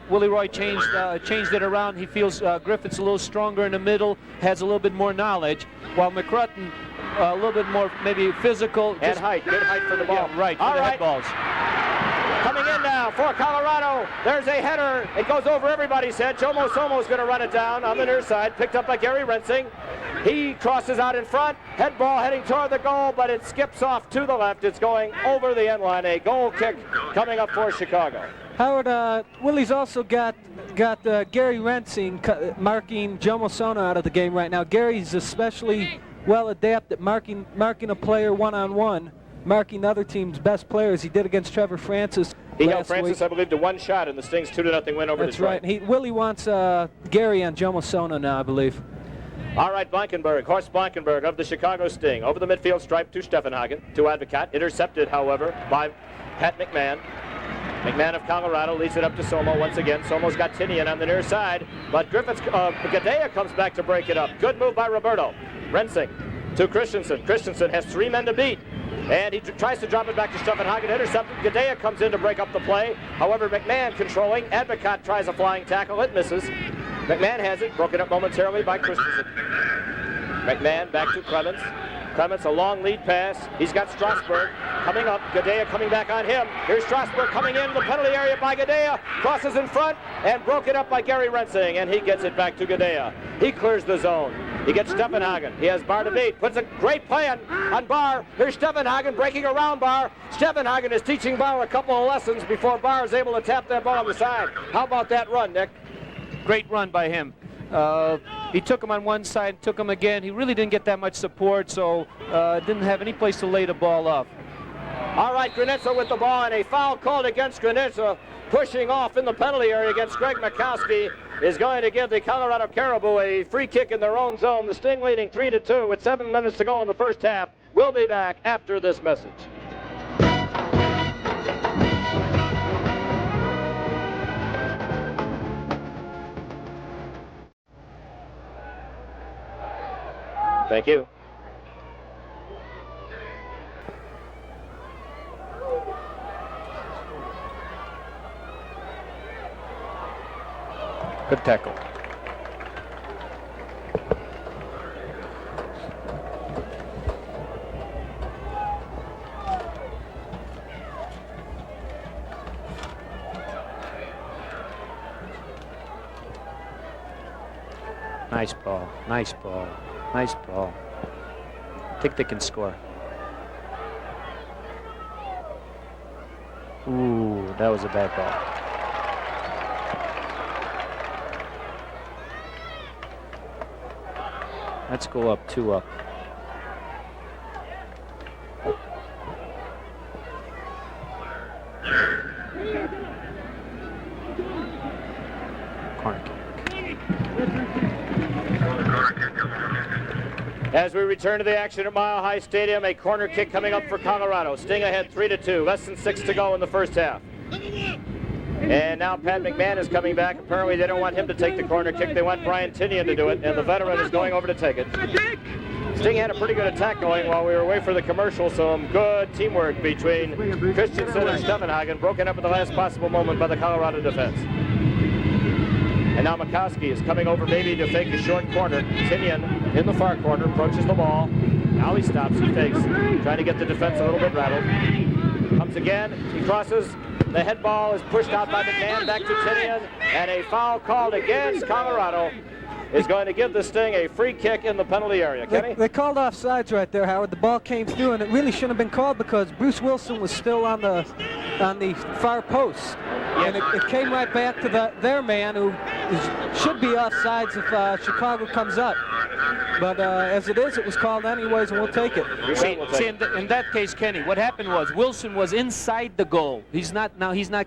S4: Willie Roy changed it around. He feels Griffiths a little stronger in the middle, has a little bit more knowledge, while McCrudden a little bit more maybe physical.
S1: And height, good height for the ball.
S4: Yeah, right, for
S1: All
S4: the
S1: right.
S4: head balls.
S1: Coming in now for Colorado. There's a header. It goes over everybody's head. Jomo Somo's going to run it down on the near side. Picked up by Gary Rensing. He crosses out in front. Head ball heading toward the goal, but it skips off to the left. It's going over the end line. A goal kick coming up for Chicago.
S3: Howard, Willie's also got Gary Rensing marking Jomo Sono out of the game right now. Gary's especially well adept at marking a player one-on-one, marking the other team's best players. He did against Trevor Francis.
S1: He held Francis, I believe, to one shot in the Sting's 2-0 win over
S3: That's
S1: Detroit.
S3: right. Willie wants Gary on Jomo Sono now, I believe.
S1: All right, Blankenberg, Horst Blankenberg of the Chicago Sting. Over the midfield stripe to Steffenhagen, to Advocat. Intercepted, however, by Pat McMahon. McMahon of Colorado leads it up to Somo once again. Somo's got Tinian on the near side, but Gadea comes back to break it up. Good move by Roberto. Rensing to Christensen. Christensen has 3 men to beat, and he tries to drop it back to Steffenhagen. Intercepted. Gadea comes in to break up the play. However, McMahon controlling. Advocat tries a flying tackle. It misses. McMahon has it, broken up momentarily by Christensen. McMahon back to Clements. Clements, a long lead pass. He's got Strasburg coming up. Gadea coming back on him. Here's Strasburg coming in the penalty area by Gadea. Crosses in front and broken up by Gary Rensing, and he gets it back to Gadea. He clears the zone. He gets Steffenhagen. He has Barr to beat. Puts a great play on Barr. Here's Steffenhagen breaking around Barr. Steffenhagen is teaching Barr a couple of lessons before Barr is able to tap that ball on the side. How about that run, Nick?
S4: Great run by him. He took him on one side, took him again. He really didn't get that much support, so didn't have any place to lay the ball up.
S1: All right, Granitza with the ball, and a foul called against Granitza, pushing off in the penalty area against Greg Mikowski, is going to give the Colorado Caribou a free kick in their own zone. The Sting leading 3-2 with 7 minutes to go in the first half. We'll be back after this message. Thank you.
S4: Good tackle. Nice ball, nice ball, nice ball. I think they can score. Ooh, that was a bad ball. Let's go up, 2 up. Corner kick.
S1: As we return to the action at Mile High Stadium, a corner kick coming up for Colorado. Sting ahead 3-2, less than 6 to go in the first half. And now Pat McMahon is coming back. Apparently they don't want him to take the corner kick. They want Brian Tinian to do it, and the veteran is going over to take it. Sting had a pretty good attack going while we were away for the commercial. Some good teamwork between Christensen and Steffenhagen, broken up at the last possible moment by the Colorado defense. And now Mikowski is coming over maybe to fake a short corner. Tinian in the far corner, approaches the ball. Now he stops, he fakes, trying to get the defense a little bit rattled. Comes again, he crosses. The head ball is pushed out by McMahon, back to Tinian, and a foul called against Colorado. is going to give the Sting a free kick in the penalty area. Kenny?
S3: They called offsides right there, Howard. The ball came through, and it really shouldn't have been called because Bruce Wilson was still on the far post. And it came right back to their man who should be offsides if Chicago comes up. But as it is, it was called anyways, and we'll take it.
S4: See, in that case, Kenny, what happened was Wilson was inside the goal. He's not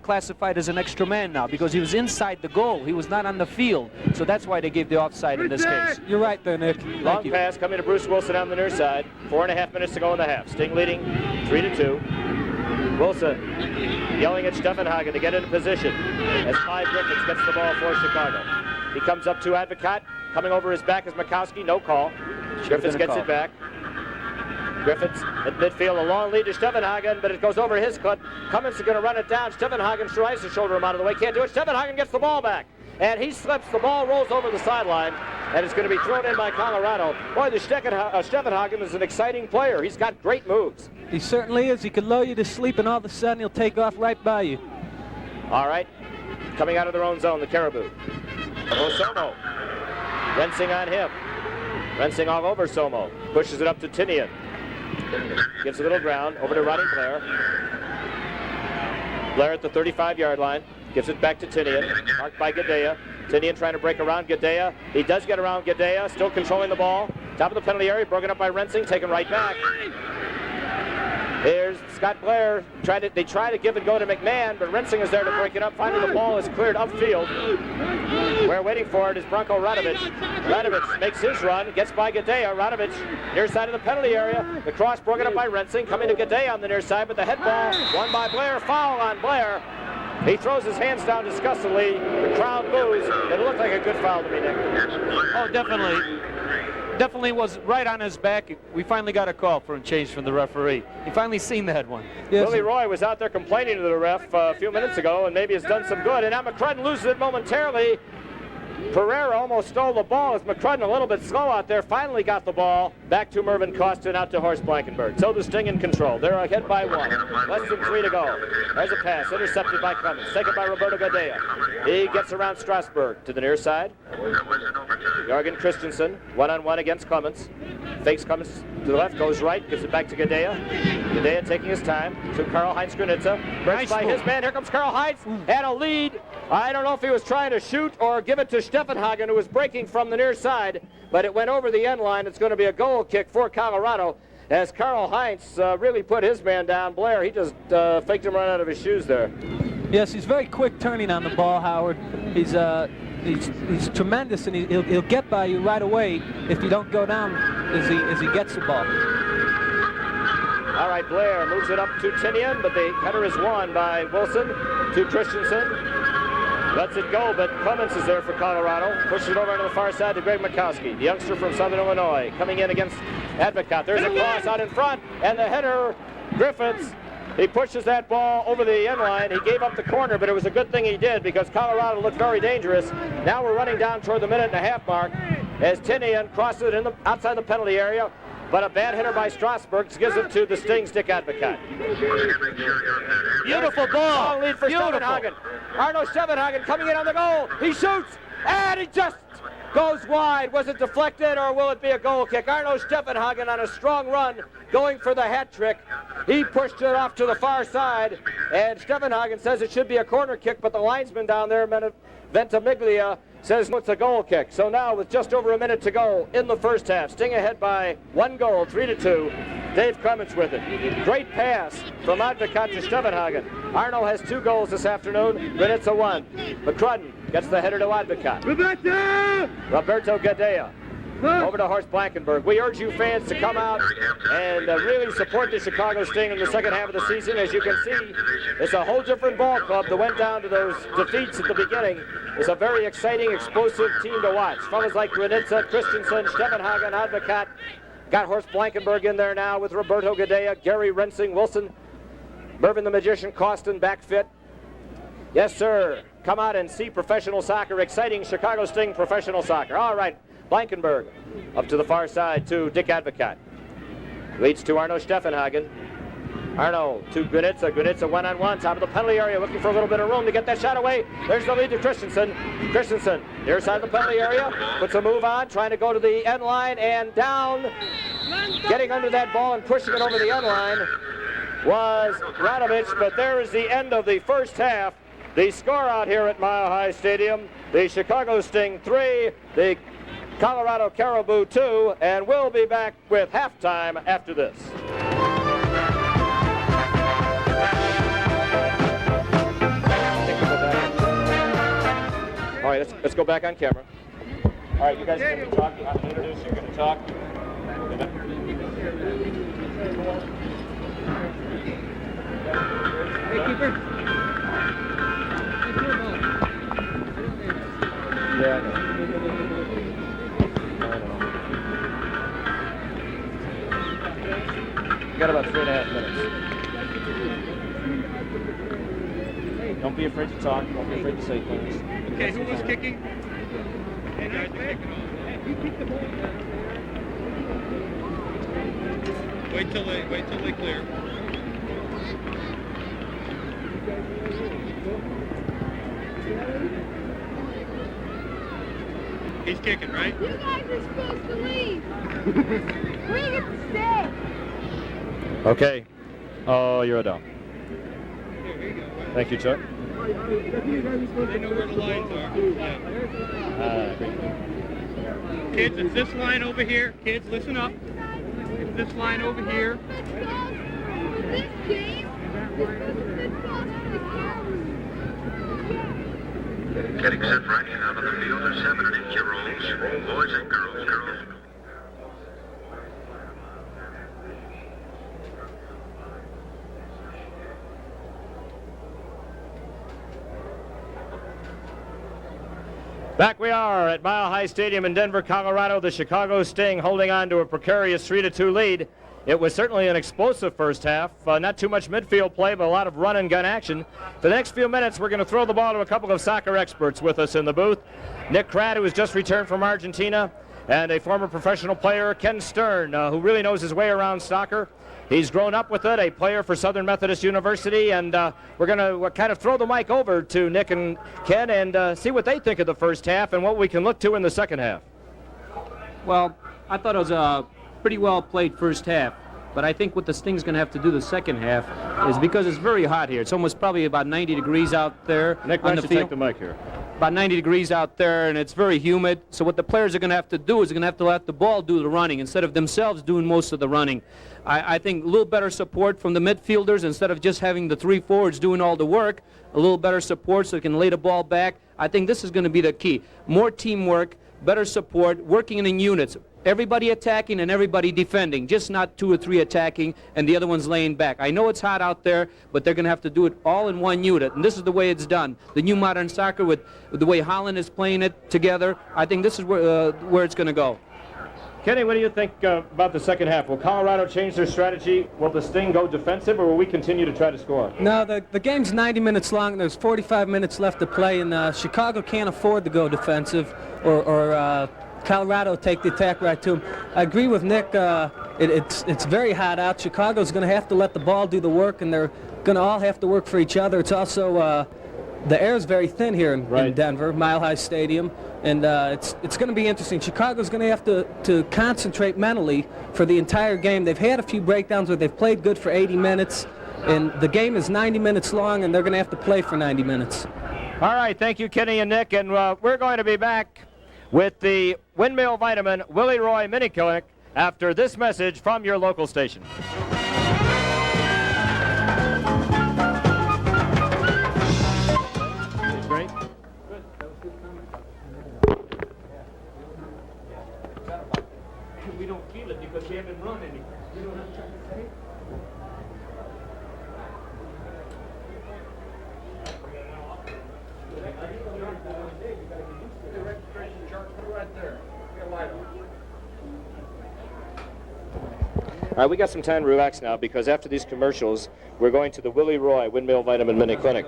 S4: classified as an extra man now because he was inside the goal. He was not on the field. So that's why they gave the offside in this case.
S3: You're right there, Nick.
S1: Long pass coming to Bruce Wilson on the near side. 4.5 minutes to go in the half. Sting leading 3-2. Wilson yelling at Steffenhagen to get into position as Clyde Griffiths gets the ball for Chicago. He comes up to Advocat. Coming over his back is Mikowski. No call. Griffiths gets it back. Griffiths at midfield. A long lead to Steffenhagen, but it goes over his foot. Cummins is going to run it down. Steffenhagen tries to shoulder him out of the way. Can't do it. Steffenhagen gets the ball back. And he slips. The ball rolls over the sideline. And it's going to be thrown in by Colorado. Boy, the Steffenhagen is an exciting player. He's got great moves.
S3: He certainly is. He could lull you to sleep, and all of a sudden he'll take off right by you.
S1: All right. Coming out of their own zone, the Caribou. Somo. Rensing on him. Rensing all over Somo. Pushes it up to Tinian. Gives a little ground over to Ronnie Blair. Blair at the 35-yard line. Gives it back to Tinian. Marked by Gadea. Tinian trying to break around Gadea. He does get around Gadea. Still controlling the ball. Top of the penalty area. Broken up by Rensing. Taken right back. Here's Scott Blair. They try to give and go to McMahon, but Rensing is there to break it up. Finally, the ball is cleared upfield. We're waiting for it is Branko Radovic. Radovic makes his run, gets by Gadea. Radovic near side of the penalty area. The cross broken up by Rensing, coming to Gadea on the near side, but the head ball won by Blair. Foul on Blair. He throws his hands down disgustedly. The crowd boos. It looked like a good foul to me, Nick.
S4: Oh, definitely. Definitely was right on his back. We finally got a call for a change from the referee. He finally seen that one.
S3: Yes.
S1: Willie Roy was out there complaining to the ref a few minutes ago and maybe has done some good. And now McCrudden loses it momentarily. Pereira almost stole the ball as McCrudden, a little bit slow out there, finally got the ball back to Mervyn Costin, out to Horst Blankenberg. So the Sting in control. They're ahead by 1. Less than 3 to go. There's a pass, intercepted by Cummins, taken by Roberto Gadea. He gets around Strasburg to the near side. Jorgen Christensen, one-on-one against Cummins. Fakes Cummins to the left, goes right, gives it back to Gadea. Gadea taking his time to Karl-Heinz Granitza. Breaks by his man. Here comes Karl-Heinz, and a lead. I don't know if he was trying to shoot or give it to Steffenhagen, who was breaking from the near side, but it went over the end line. It's going to be a goal kick for Colorado as Karl-Heinz really put his man down. Blair, he just faked him run out of his shoes there.
S3: Yes, he's very quick turning on the ball, Howard. He's tremendous, and he'll get by you right away if you don't go down as he gets the ball.
S1: All right, Blair moves it up to Tinian, but the header is won by Wilson to Christensen. Lets it go, but Cummins is there for Colorado. Pushes it over on the far side to Greg Mikowski, the youngster from Southern Illinois, coming in against Advocat. There's a cross out in front, and the header, Griffiths, he pushes that ball over the end line. He gave up the corner, but it was a good thing he did because Colorado looked very dangerous. Now we're running down toward the 1.5-minute mark as Tinian crosses it outside the penalty area. But a bad hitter by Strasburg gives it to the Sting's Dick Advocat.
S4: Beautiful ball.
S1: Long lead for Steffenhagen. Arno Steffenhagen coming in on the goal. He shoots, and he just goes wide. Was it deflected, or will it be a goal kick? Arno Steffenhagen on a strong run, going for the hat trick. He pushed it off to the far side, and Steffenhagen says it should be a corner kick, but the linesman down there, Ventimiglia, says it's a goal kick. So now with just over a minute to go in the first half, Sting ahead by 1 goal, 3-2. Dave Cummins with it. Great pass from Advocat to Steffenhagen. Arno has 2 goals this afternoon. Granitza 1. McCrudden gets the header to Advocat. Roberto Gadea. Over to Horst Blankenberg. We urge you fans to come out and really support the Chicago Sting in the second half of the season. As you can see, it's a whole different ball club that went down to those defeats at the beginning. It's a very exciting, explosive team to watch. Fellas like Granitza, Christensen, Steffenhagen, Advocat. Got Horst Blankenberg in there now with Roberto Gadea, Gary Rensing, Wilson, Mervyn the Magician, Costin back fit. Yes, sir. Come out and see professional soccer. Exciting Chicago Sting professional soccer. All right. Blankenberg up to the far side to Dick Advocat. Leads to Arno Steffenhagen. Arno to Gunitsa. Gunitsa one-on-one, top of the penalty area, looking for a little bit of room to get that shot away. There's the lead to Christensen. Christensen, near side of the penalty area, puts a move on, trying to go to the end line and down. Getting under that ball and pushing it over the end line was Radovich, but there is the end of the first half. The score out here at Mile High Stadium, the Chicago Sting 3, the Colorado Caribou 2, and we'll be back with halftime after this. All right, let's go back on camera. All right, you guys are going to talk. I'm going to introduce you. You're going to talk.
S5: Hey, keeper.
S1: Yeah, I know. You got about 3.5 minutes. Don't be afraid to talk. Don't be afraid to say things.
S6: Okay, who was kicking? You guys are kicking off. Wait till they clear. He's kicking, right?
S7: You guys are supposed to leave. We get to stay.
S1: Okay. Oh, you're a dumb.
S6: Here you go.
S1: Thank you, Chuck.
S6: They know where the lines are. Yeah. Kids, it's this line over here. Kids, listen up. It's this line over here.
S7: This game is football to the Caribou.
S8: Getting set for action out on the field are 7 and 8-year-olds, boys and girls.
S1: Back we are at Mile High Stadium in Denver, Colorado. The Chicago Sting holding on to a precarious 3-2 lead. It was certainly an explosive first half. Not too much midfield play, but a lot of run and gun action. For the next few minutes, we're going to throw the ball to a couple of soccer experts with us in the booth. Nick Kratt, who has just returned from Argentina, and a former professional player, Ken Stern, who really knows his way around soccer. He's grown up with it, a player for Southern Methodist University, and we're going to kind of throw the mic over to Nick and Ken and see what they think of the first half and what we can look to in the second half.
S4: Well, I thought it was a pretty well played first half, but I think what the Sting's going to have to do the second half is because it's very hot here. It's almost probably about 90 degrees out there.
S1: Nick, why don't you take the mic here?
S4: About 90 degrees out there, and it's very humid. So what the players are going to have to do is they're going to have to let the ball do the running instead of themselves doing most of the running. I think a little better support from the midfielders instead of just having the 3 forwards doing all the work. A little better support so they can lay the ball back. I think this is going to be the key. More teamwork, better support, working in units. Everybody attacking and everybody defending, just not 2 or 3 attacking and the other one's laying back. I know it's hot out there, but they're going to have to do it all in one unit, and this is the way it's done. The new modern soccer with the way Holland is playing it together, I think this is where it's going to go.
S1: Kenny, what do you think about the second half? Will Colorado change their strategy? Will the Sting go defensive, or will we continue to try to score?
S3: No, the game's 90 minutes long, and there's 45 minutes left to play, and Chicago can't afford to go defensive or Colorado take the attack right to them. I agree with Nick. It's very hot out. Chicago's going to have to let the ball do the work, and they're going to all have to work for each other. It's also the air is very thin here in Denver, Mile High Stadium, and it's going to be interesting. Chicago's going to have to concentrate mentally for the entire game. They've had a few breakdowns where they've played good for 80 minutes, and the game is 90 minutes long, and they're going to have to play for 90 minutes.
S1: All right, thank you, Kenny and Nick, and we're going to be back with the Windmill Vitamin Willie Roy Mini Clinic after this message from your local station. Great. Good. That was good comment. We don't feel it because we haven't run any. We don't have to say. All right, we got some time to relax now because after these commercials, we're going to the Willie Roy Windmill Vitamin Mini Clinic.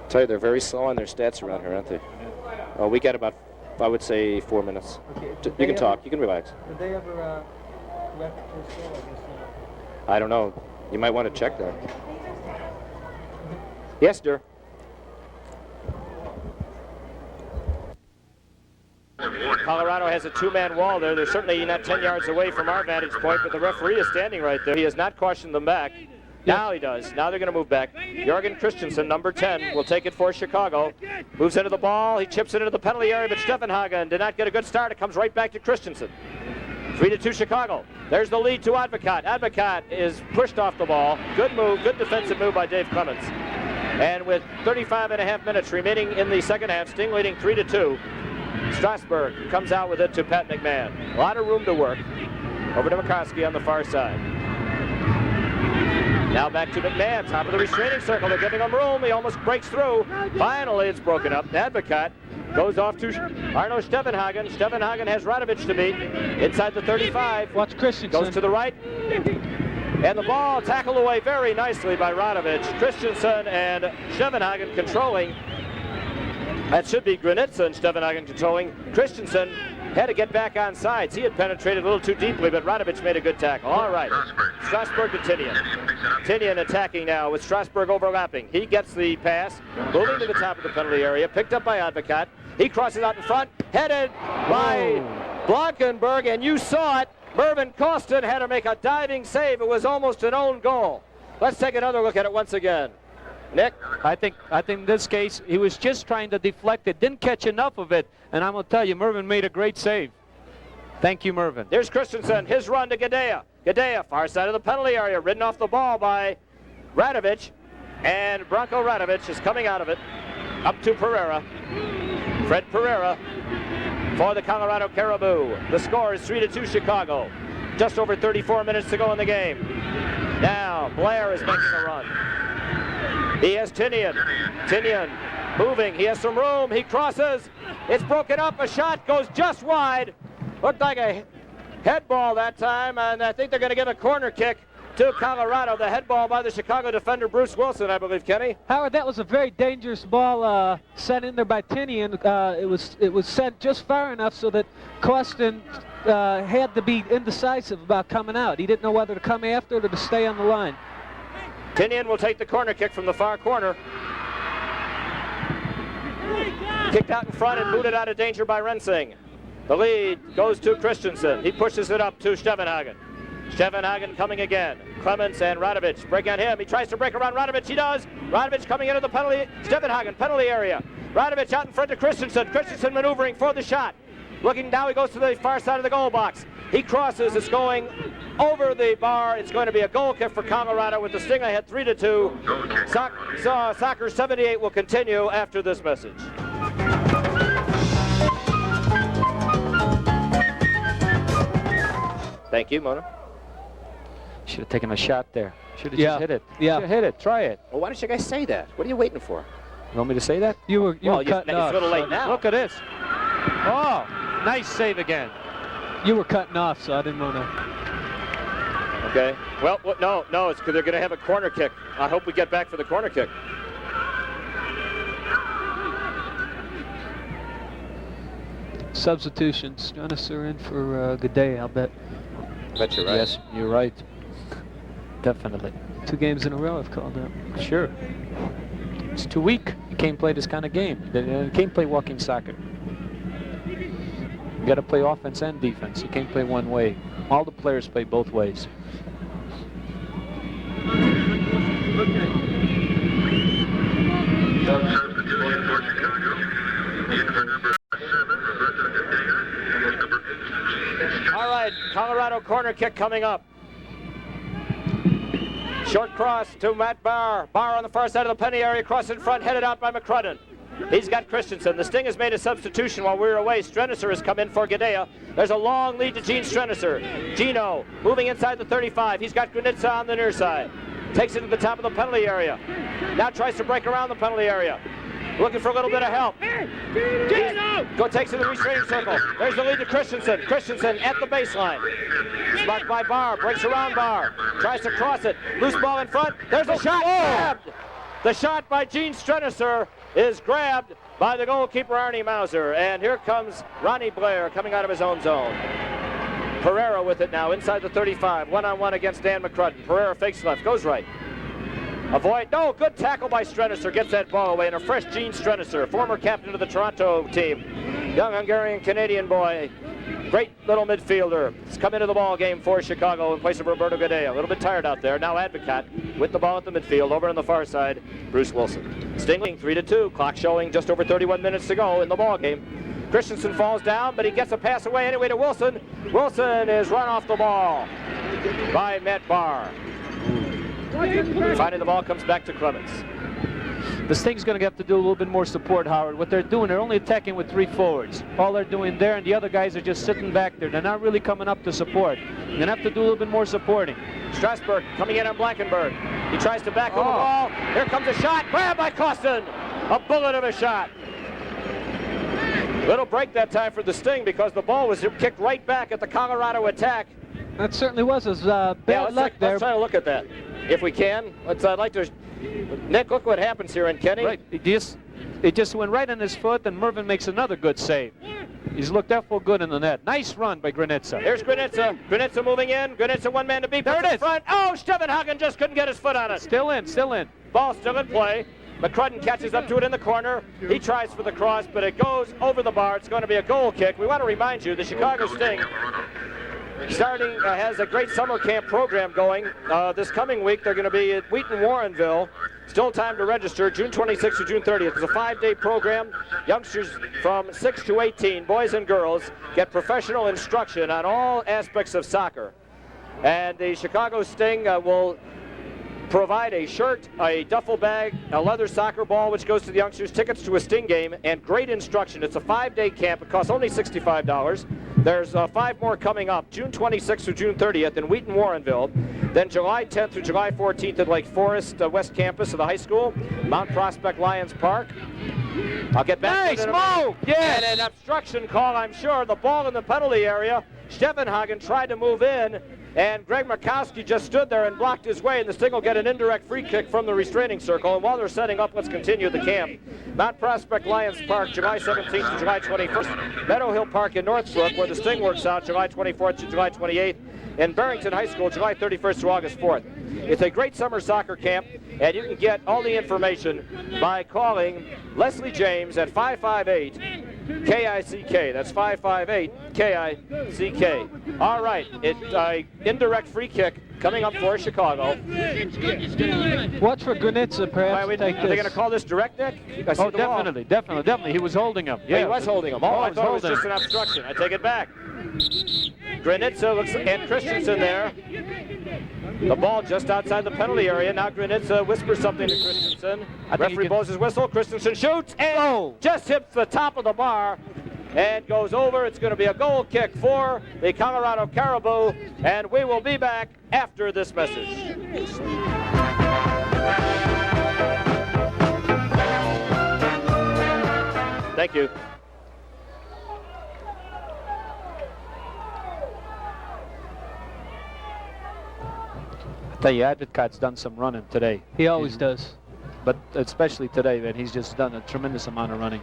S1: Tell you, they're very slow on their stats around here, aren't they? Oh, we got about
S2: I would say 4 minutes.
S3: Okay.
S2: You can talk. You can relax.
S3: Did they ever ref the first goal? I guess not.
S2: I don't know. You might want to check that. Yes, sir.
S1: Colorado has a two-man wall there. They're certainly not 10 yards away from our vantage point, but the referee is standing right there. He has not cautioned them back. Now he does. Now they're going to move back. Jorgen Christensen, number 10, will take it for Chicago. Moves into the ball. He chips it into the penalty area, but Steffenhagen did not get a good start. It comes right back to Christensen. 3-2 Chicago. There's the lead to Advocat. Advocat is pushed off the ball. Good move, good defensive move by Dave Clements. And with 35.5 minutes remaining in the second half, Sting leading 3-2. Strasburg comes out with it to Pat McMahon. A lot of room to work. Over to McCoskey on the far side. Now back to McMahon, top of the restraining circle. They're giving him room. He almost breaks through. Finally, it's broken up. Advocat goes off to Arno Steffenhagen. Steffenhagen has Radovich to beat. Inside the 35.
S3: Watch Christensen.
S1: Goes to the right. And the ball tackled away very nicely by Radovich. Christensen and Steffenhagen controlling. That should be Granitza and Steffenhagen controlling. Christensen had to get back on sides. He had penetrated a little too deeply, but Radovich made a good tackle. All right. Strasburg to Tinian. Tinian attacking now with Strasburg overlapping. He gets the pass, moving to the top of the penalty area, picked up by Advocat. He crosses out in front, headed by Blankenberg, and you saw it. Mervyn Costin had to make a diving save. It was almost an own goal. Let's take another look at it once again. Nick?
S4: I think in this case, he was just trying to deflect it, didn't catch enough of it, and I'm going to tell you, Mervyn made a great save. Thank you, Mervyn.
S1: There's Christensen, his run to Gadea. Gadea, far side of the penalty area, ridden off the ball by Radovich, and Branko Radovich is coming out of it, up to Pereira. Fred Pereira for the Colorado Caribou. The score is 3-2 Chicago. Just over 34 minutes to go in the game. Now, Blair is making a run. He has Tinian. Tinian moving. He has some room. He crosses. It's broken up. A shot goes just wide. Looked like a head ball that time, and I think they're going to give a corner kick to Colorado. The head ball by the Chicago defender, Bruce Wilson, I believe, Kenny.
S3: Howard, that was a very dangerous ball sent in there by Tinian. It was sent just far enough so that Costin had to be indecisive about coming out. He didn't know whether to come after it or to stay on the line.
S1: Tinian will take the corner kick from the far corner. Kicked out in front and booted out of danger by Rensing. The lead goes to Christensen. He pushes it up to Steffenhagen. Steffenhagen coming again. Clements and Radovich break on him. He tries to break around Radovich. He does. Radovich coming into the penalty. Steffenhagen, penalty area. Radovich out in front to Christensen. Christensen maneuvering for the shot. Looking now, he goes to the far side of the goal box. He crosses. It's going over the bar. It's going to be a goal kick for Colorado with the Sting ahead 3-2. Soccer 78 will continue after this message. Thank you, Mona.
S4: Should have taken a shot there. Should have
S3: Yeah.
S4: just hit it.
S3: Yeah.
S4: Should have hit it. Try it.
S1: Well, why don't you guys say that? What are you waiting for?
S4: You want me to say that?
S3: You were
S1: Well,
S3: cutting
S1: it's
S3: off.
S1: a little late now.
S4: Look at this. Oh, nice save again.
S3: You were cutting off, so I didn't want to.
S1: Okay. Well, no, it's because they're going to have a corner kick. I hope we get back for the corner kick.
S3: Substitutions. Jonas are in for Gadea, I'll bet.
S1: Bet you're right.
S4: Yes, you're right. Definitely.
S3: 2 games in a row I've called out.
S4: Sure. It's too weak. You can't play this kind of game. You can't play walking soccer. You got to play offense and defense. You can't play one way. All the players play both ways.
S8: Substitution for Chicago. In for number 7, Roberto Gadea. Number 8.
S1: All right, Colorado corner kick coming up. Short cross to Matt Barr. Barr on the far side of the penalty area, cross in front, headed out by McCrudden. He's got Christensen. The Sting has made a substitution while we were away. Strenisser has come in for Gadea. There's a long lead to Gene Strenisser. Gino moving inside the 35. He's got Granitza on the near side. Takes it to the top of the penalty area. Now tries to break around the penalty area. Looking for a little bit of help. Takes it to the restraining circle. There's the lead to Christensen. Christensen at the baseline. Blocked by Barr. Breaks around Barr. Tries to cross it. Loose ball in front. There's a shot. Grabbed. The shot by Gene Strenisser is grabbed by the goalkeeper, Arnie Mauser. And here comes Ronnie Blair coming out of his own zone. Pereira with it now inside the 35. One-on-one against Dan McCrudden. Pereira fakes left, goes right. Avoid, no, good tackle by Strenisser, gets that ball away, and a fresh Gene Strenisser, former captain of the Toronto team. Young Hungarian-Canadian boy, great little midfielder. He's come into the ball game for Chicago in place of Roberto Gadea. A little bit tired out there. Now Advocat with the ball at the midfield, over on the far side, Bruce Wilson. Stingling 3-2, clock showing just over 31 minutes to go in the ball game. Christensen falls down, but he gets a pass away anyway to Wilson. Wilson is run off the ball by Matt Barr. Finally, the ball comes back to Clemens.
S4: This thing's going to have to do a little bit more support, Howard. What they're doing, they're only attacking with 3 forwards. All they're doing there, and the other guys are just sitting back there. They're not really coming up to support. You're going to have to do a little bit more supporting.
S1: Strasburg coming in on Blankenberg. He tries to back over the ball. Here comes a shot. Grabbed by Costin. A bullet of a shot. Little break that time for the Sting because the ball was kicked right back at the Colorado attack.
S3: That certainly was his bad luck there.
S1: Let's try to look at that, if we can. I'd like to. Nick, look what happens here, and Kenny.
S4: Right, it just went right on his foot, and Mervin makes another good save. He's looked awful good in the net. Nice run by Granitza.
S1: Here's Granitza. Granitza moving in. Granitza one man to beat.
S4: There it is.
S1: Front. Oh, Stevenhagen just couldn't get his foot on it.
S4: Still in, still in.
S1: Ball still in play. McCrudden catches up to it in the corner. He tries for the cross, but it goes over the bar. It's going to be a goal kick. We want to remind you, the Chicago Sting has a great summer camp program going. This coming week, they're going to be at Wheaton Warrenville. Still time to register, June 26th to June 30th. It's a 5-day program. Youngsters from 6 to 18, boys and girls, get professional instruction on all aspects of soccer. And the Chicago Sting will provide a shirt, a duffel bag, a leather soccer ball, which goes to the youngsters, tickets to a Sting game, and great instruction. It's a 5-day camp. It costs only $65. There's 5 more coming up, June 26th through June 30th in Wheaton Warrenville. Then July 10th through July 14th at Lake Forest West Campus of the high school, Mount Prospect Lions Park. I'll get back to it.
S4: Nice move! Yes!
S1: And an obstruction call, I'm sure. The ball in the penalty area. Stevenhagen tried to move in, and Greg Murkowski just stood there and blocked his way, and the Sting will get an indirect free kick from the restraining circle. And while they're setting up, let's continue the camp. Mount Prospect Lions Park, July 17th to July 21st. Meadow Hill Park in Northbrook, where the Sting works out, July 24th to July 28th. In Barrington High School, July 31st through August 4th. It's a great summer soccer camp, and you can get all the information by calling Leslie James at 558-KICK. That's 558-KICK. All right, it's indirect free kick coming up for Chicago.
S3: Watch for Granitza, perhaps.
S1: Are they going to call this direct, Nick?
S4: Oh, definitely. He was holding him. Yeah,
S1: he was holding him. I thought it was just an obstruction. I take it back. Granitza looks and Christensen there. The ball just outside the penalty area. Now Granitza whispers something to Christensen. Referee blows his whistle. Christensen shoots and just hits the top of the bar and goes over. It's going to be a goal kick for the Colorado Caribou, and we will be back after this message. Thank you.
S4: I tell you, Advocaat's done some running today.
S3: He always does.
S4: But especially today, man, he's just done a tremendous amount of running.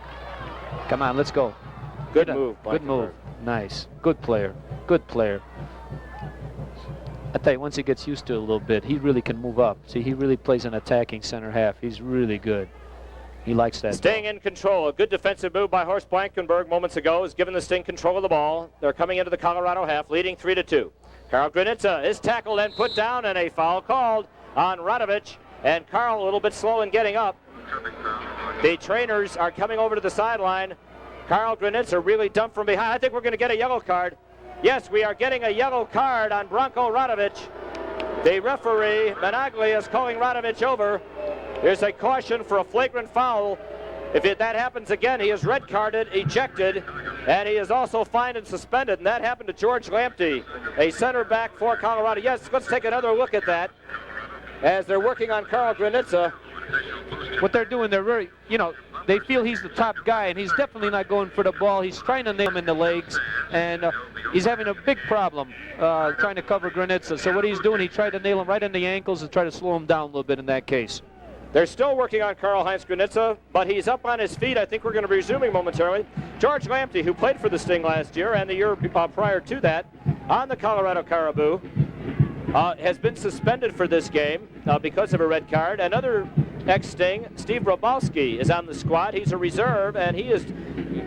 S4: Come on, let's go.
S1: Good move.
S4: Good move. Nice. Good player. Good player. I tell you, once he gets used to it a little bit, he really can move up. See, he really plays an attacking center half. He's really good. He likes that.
S1: Sting in control. A good defensive move by Horst Blankenberg moments ago has given the Sting control of the ball. They're coming into the Colorado half, leading 3-2. Carl Granitza is tackled and put down, and a foul called on Radovich. And Carl a little bit slow in getting up. The trainers are coming over to the sideline. Carl Granitza really dumped from behind. I think we're going to get a yellow card. Yes, we are getting a yellow card on Branko Radovich. The referee, Managlia, is calling Radovich over. There's a caution for a flagrant foul. If that happens again, he is red carded, ejected, and he is also fined and suspended. And that happened to George Lamptey, a center back for Colorado. Yes, let's take another look at that as they're working on Carl Granitza.
S4: What they're doing, they're very, they feel he's the top guy, and he's definitely not going for the ball. He's trying to nail him in the legs, and he's having a big problem trying to cover Granitza. So what he's doing, he tried to nail him right in the ankles and try to slow him down a little bit in that case.
S1: They're still working on Karl-Heinz Granitza, but he's up on his feet. I think we're going to be resuming momentarily. George Lamptey, who played for the Sting last year and the year prior to that on the Colorado Caribou, has been suspended for this game because of a red card. Another ex-Sting, Steve Robalski, is on the squad. He's a reserve, and he is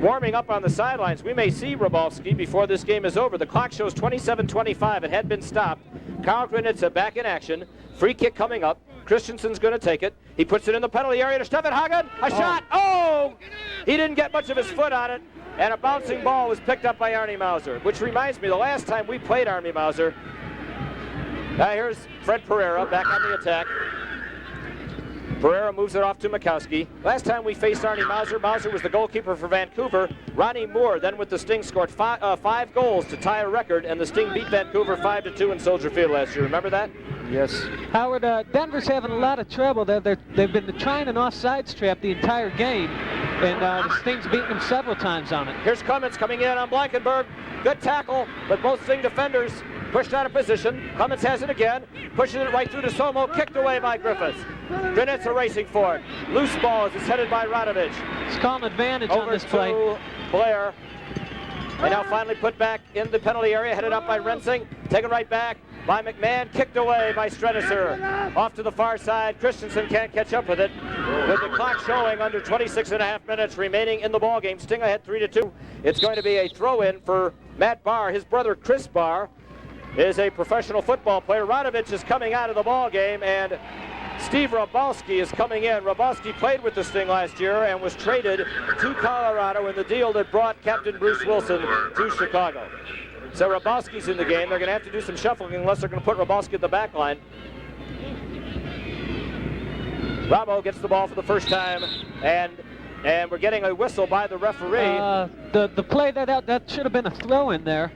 S1: warming up on the sidelines. We may see Robalski before this game is over. The clock shows 27:25. It had been stopped. Karl Granitza back in action. Free kick coming up. Christensen's going to take it. He puts it in the penalty area to Stefan Hagen. A shot. Oh! He didn't get much of his foot on it, and a bouncing ball was picked up by Arnie Mauser, which reminds me, the last time we played Arnie Mauser, here's Fred Pereira back on the attack. Pereira moves it off to Mikowski. Last time we faced Arnie Mauser, Mauser was the goalkeeper for Vancouver. Ronnie Moore, then with the Sting, scored five goals to tie a record, and the Sting beat Vancouver 5-2 in Soldier Field last year. Remember that?
S2: Yes.
S3: Howard, Denver's having a lot of trouble. They've been trying an offsides trap the entire game, and the Sting's beaten them several times on it.
S1: Here's Clements coming in on Blankenberg. Good tackle, but both Sting defenders pushed out of position. Clements has it again, pushes it right through to Somo, kicked away by Griffiths. Granitza racing for it. Loose ball as it's headed by Radovich.
S3: It's called an advantage
S1: Over
S3: on this play.
S1: to Blair. And now finally put back in the penalty area, headed up by Rensing. Taken right back by McMahon, kicked away by Strennisser. Off to the far side. Christensen can't catch up with it. With the clock showing under 26.5 minutes remaining in the ball game. Sting ahead 3-2. It's going to be a throw-in for Matt Barr. His brother Chris Barr is a professional football player. Radovich is coming out of the ball game, and Steve Robalski is coming in. Robalski played with the Sting last year and was traded to Colorado in the deal that brought Captain Bruce Wilson to Chicago. So Robalski's in the game. They're going to have to do some shuffling unless they're going to put Robalski at the back line. Ramo gets the ball for the first time, and we're getting a whistle by the referee.
S3: The play that should have been a throw in there.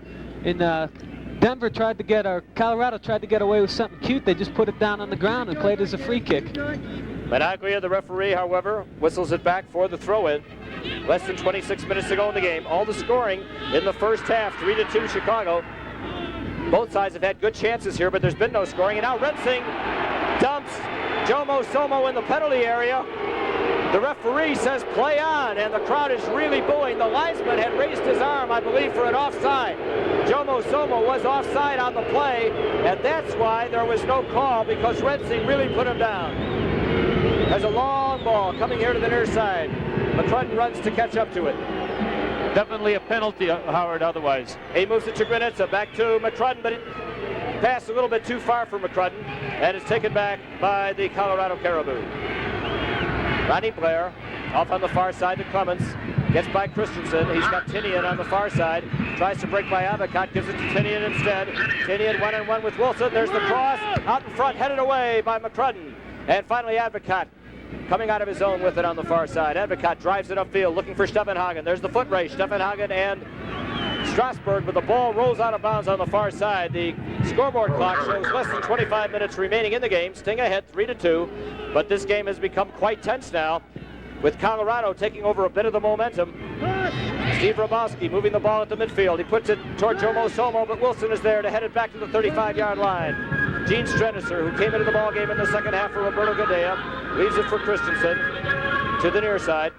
S3: Denver tried to get, or Colorado tried to get away with something cute. They just put it down on the ground and played as a free kick.
S1: Managlia, the referee, however, whistles it back for the throw-in. Less than 26 minutes to go in the game. All the scoring in the first half, 3-2 Chicago. Both sides have had good chances here, but there's been no scoring. And now Rensing dumps Jomo Somo in the penalty area. The referee says play on, and the crowd is really booing. The linesman had raised his arm, I believe, for an offside. Jomo Somo was offside on the play, and that's why there was no call, because Rensing really put him down. There's a long ball coming here to the near side. McCrudden runs to catch up to it.
S4: Definitely a penalty, Howard, otherwise.
S1: He moves it to Granitza, back to McCrudden, but it passed a little bit too far for McCrudden, and it's taken back by the Colorado Caribou. Ronnie Blair off on the far side to Clements. Gets by Christensen. He's got Tinian on the far side. Tries to break by Avocott. Gives it to Tinian instead. Tinian one-on-one with Wilson. There's the cross. Out in front. Headed away by McCrudden. And finally Advocat coming out of his own with it on the far side. Advocat drives it upfield looking for Stefan Hagen. There's the foot race. Stefan Hagen and Strasburg, but the ball rolls out of bounds on the far side. The scoreboard clock shows less than 25 minutes remaining in the game. Sting ahead 3-2, but this game has become quite tense now, with Colorado taking over a bit of the momentum. Steve Robalski moving the ball at the midfield. He puts it toward Jomo Somo, but Wilson is there to head it back to the 35-yard line. Gene Strennisser, who came into the ball game in the second half for Roberto Gadea, leaves it for Christensen to the near side.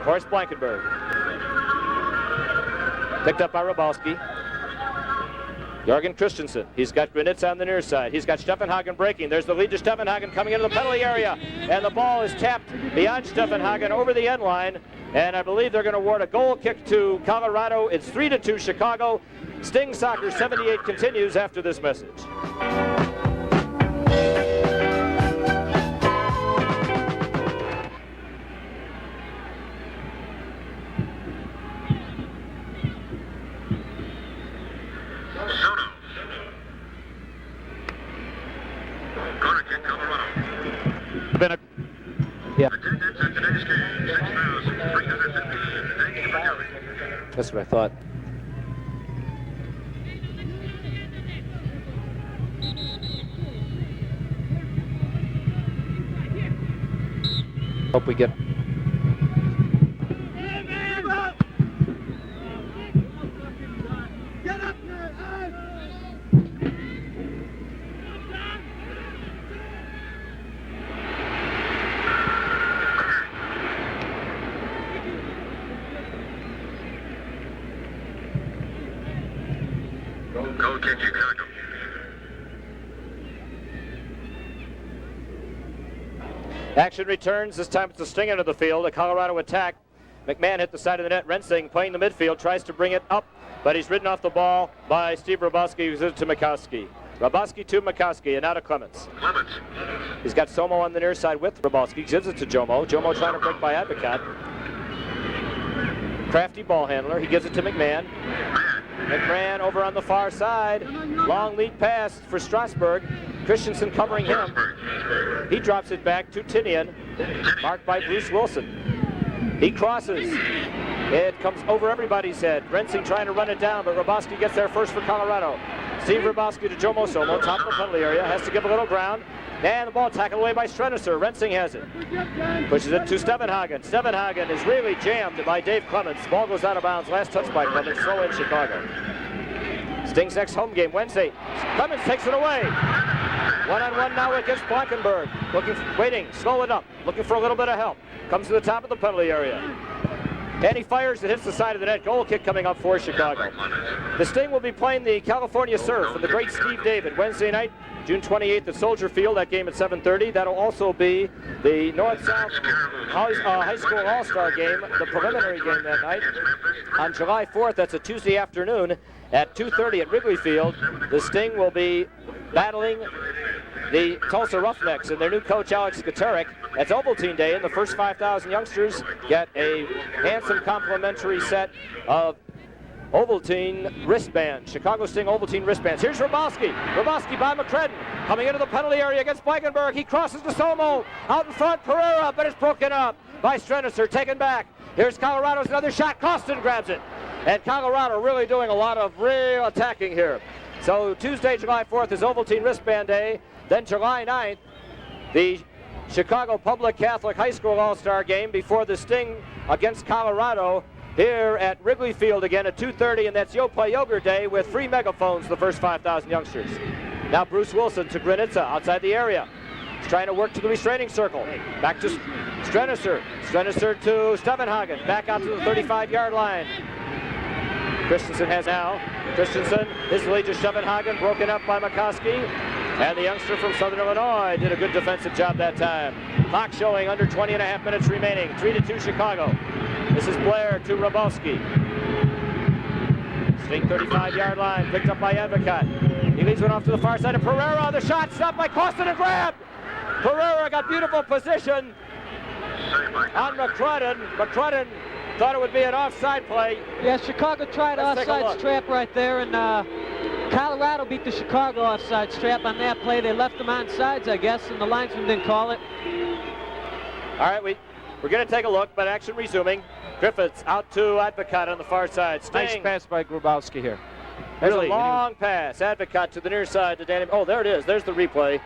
S1: Horst Blankenberg. Picked up by Robalski. Jorgen Christensen. He's got Granitza on the near side. He's got Stefan Hagen breaking. There's the lead to Stefan Hagen coming into the penalty area. And the ball is tapped beyond Stefan Hagen over the end line. And I believe they're going to award a goal kick to Colorado. It's 3-2 Chicago. Sting Soccer 78 continues after this message. That's what I thought. Hope we get.
S8: Go Kid Chicago.
S1: Action returns. This time it's a sting into the field. A Colorado attack. McMahon hit the side of the net. Rensing playing the midfield. Tries to bring it up, but he's ridden off the ball by Steve Roboski, who's it to McCoskey. Roboski to McCoskey, and now to Clements.
S8: Clements.
S1: He's got Somo on the near side with Roboski. Gives it to Jomo. Jomo trying to break by Advocat. Crafty ball handler. He gives it to McMahon. McMahon over on the far side. Long lead pass for Strasburg. Christensen covering him. He drops it back to Tinian, marked by Bruce Wilson. He crosses. It comes over everybody's head. Rensing trying to run it down, but Roboski gets there first for Colorado. Steve Roboski to Jomo Somo, top of the penalty area, has to give a little ground. And the ball tackled away by Strenisser. Rensing has it. Pushes it to Stevenhagen. Stevenhagen is really jammed by Dave Clements. Ball goes out of bounds. Last touch by Clements. Throw in Chicago. Sting's next home game Wednesday. Clements takes it away. One-on-one now against Blankenberg. Waiting, slow it up. Looking for a little bit of help. Comes to the top of the penalty area. And he fires. It hits the side of the net. Goal kick coming up for Chicago. The Sting will be playing the California Surf and the great Steve David Wednesday night, June 28th at Soldier Field. That game at 7:30. That'll also be the North-South High School All-Star game, the preliminary game that night. On July 4th, that's a Tuesday afternoon at 2:30 at Wrigley Field. The Sting will be battling the Tulsa Roughnecks and their new coach Alex Katerik. It's Ovaltine Day, and the first 5,000 youngsters get a handsome complimentary set of Ovaltine wristbands, Chicago Sting Ovaltine wristbands. Here's Roboski. Roboski by McCredden. Coming into the penalty area against Blankenberg. He crosses to Somo. Out in front, Pereira, but it's broken up by Strenisser. Taken back. Here's Colorado's another shot. Costin grabs it. And Colorado really doing a lot of real attacking here. So Tuesday, July 4th is Ovaltine wristband day. Then July 9th, the Chicago Public Catholic High School All-Star game before the Sting against Colorado here at Wrigley Field again at 2:30, and that's Yo Play Yogurt Day with free megaphones, the first 5,000 youngsters. Now Bruce Wilson to Granitza outside the area. He's trying to work to the restraining circle. Back to Strenisser. Strenisser to Stevenhagen. Back out to the 35-yard line. Christensen has now. Christensen, his lead to Stevenhagen, broken up by McCoskey. And the youngster from Southern Illinois did a good defensive job that time. Clock showing under 20 and a half minutes remaining. 3-2 Chicago. This is Blair to Roboski. Sting 35-yard line, picked up by Advocat. He leads one off to the far side of Pereira. The shot stopped by Costin and grabbed. Pereira got beautiful position on McCredden. McCredden thought it would be an offside play.
S3: Yeah, Chicago tried offside trap right there, and Colorado beat the Chicago offside trap on that play. They left them on sides, I guess, and the linesman didn't call it.
S1: All right, we're going to take a look, but action resuming. Griffiths out to Advocat on the far side. Sting.
S4: Nice pass by Grabowski here.
S1: There's a long pass. Advocat to the near side to Danny. Oh, there it is. There's the replay.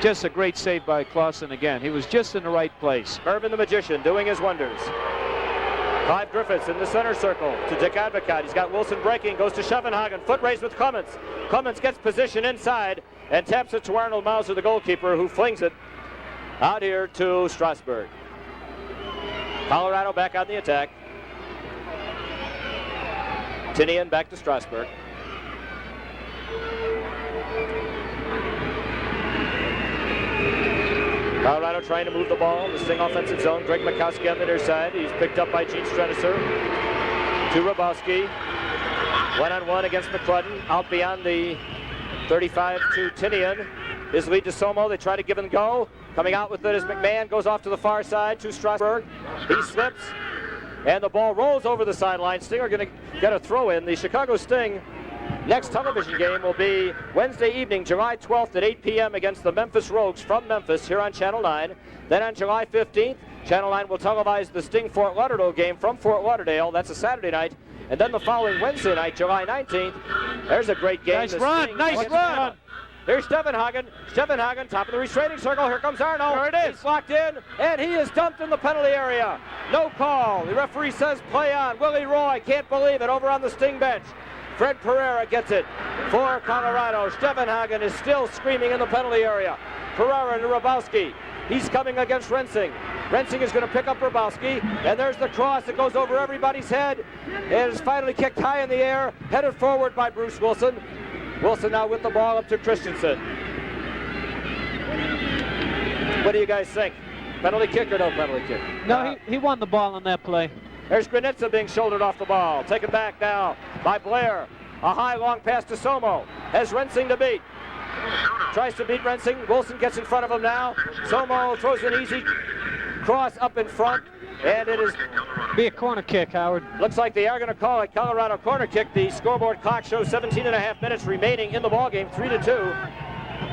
S4: Just a great save by Clausen again. He was just in the right place.
S1: Mervyn the Magician doing his wonders. Clive Griffiths in the center circle to Dick Advocat. He's got Wilson breaking, goes to Schevenhagen. Foot race with Clements. Clements gets position inside and taps it to Arnold Mauser, the goalkeeper, who flings it out here to Strasburg. Colorado back on the attack. Tinian back to Strasburg. Colorado trying to move the ball in the Sting offensive zone. Greg McCoskey on the near side. He's picked up by Gene Strenisser. To Roboski. One-on-one against McCrudden. Out beyond the 35 to Tinian. His lead to Somo. They try to give and go. Coming out with it is McMahon. Goes off to the far side to Strasburg. He slips. And the ball rolls over the sideline. Sting are going to get a throw in. The Chicago Sting next television game will be Wednesday evening, July 12th at 8 p.m. against the Memphis Rogues from Memphis here on Channel 9. Then on July 15th, Channel 9 will televise the Sting Fort Lauderdale game from Fort Lauderdale. That's a Saturday night. And then the following Wednesday night, July 19th, there's a great game.
S4: Nice run, nice run.
S1: Here's Stevenhagen. Stevenhagen, top of the restraining circle. Here comes Arnold.
S4: There it is.
S1: He's locked in, and he is dumped in the penalty area. No call. The referee says play on. Willie Roy, can't believe it, over on the Sting bench. Fred Pereira gets it for Colorado. Stevenhagen is still screaming in the penalty area. Pereira to Rabowski. He's coming against Rensing. Rensing is going to pick up Grabowski, and there's the cross that goes over everybody's head. It is finally kicked high in the air, headed forward by Bruce Wilson. Wilson now with the ball up to Christensen. What do you guys think? Penalty kick or no penalty kick?
S3: No, he won the ball on that play.
S1: There's Granitza being shouldered off the ball. Taken back now by Blair. A high, long pass to Somo. Has Rensing to beat. Tries to beat Rensing. Wilson gets in front of him now. Somo throws an easy cross up in front. And it is...
S3: Be a corner kick, Howard.
S1: Looks like they are going to call it Colorado corner kick. The scoreboard clock shows 17.5 minutes remaining in the ballgame, 3-2.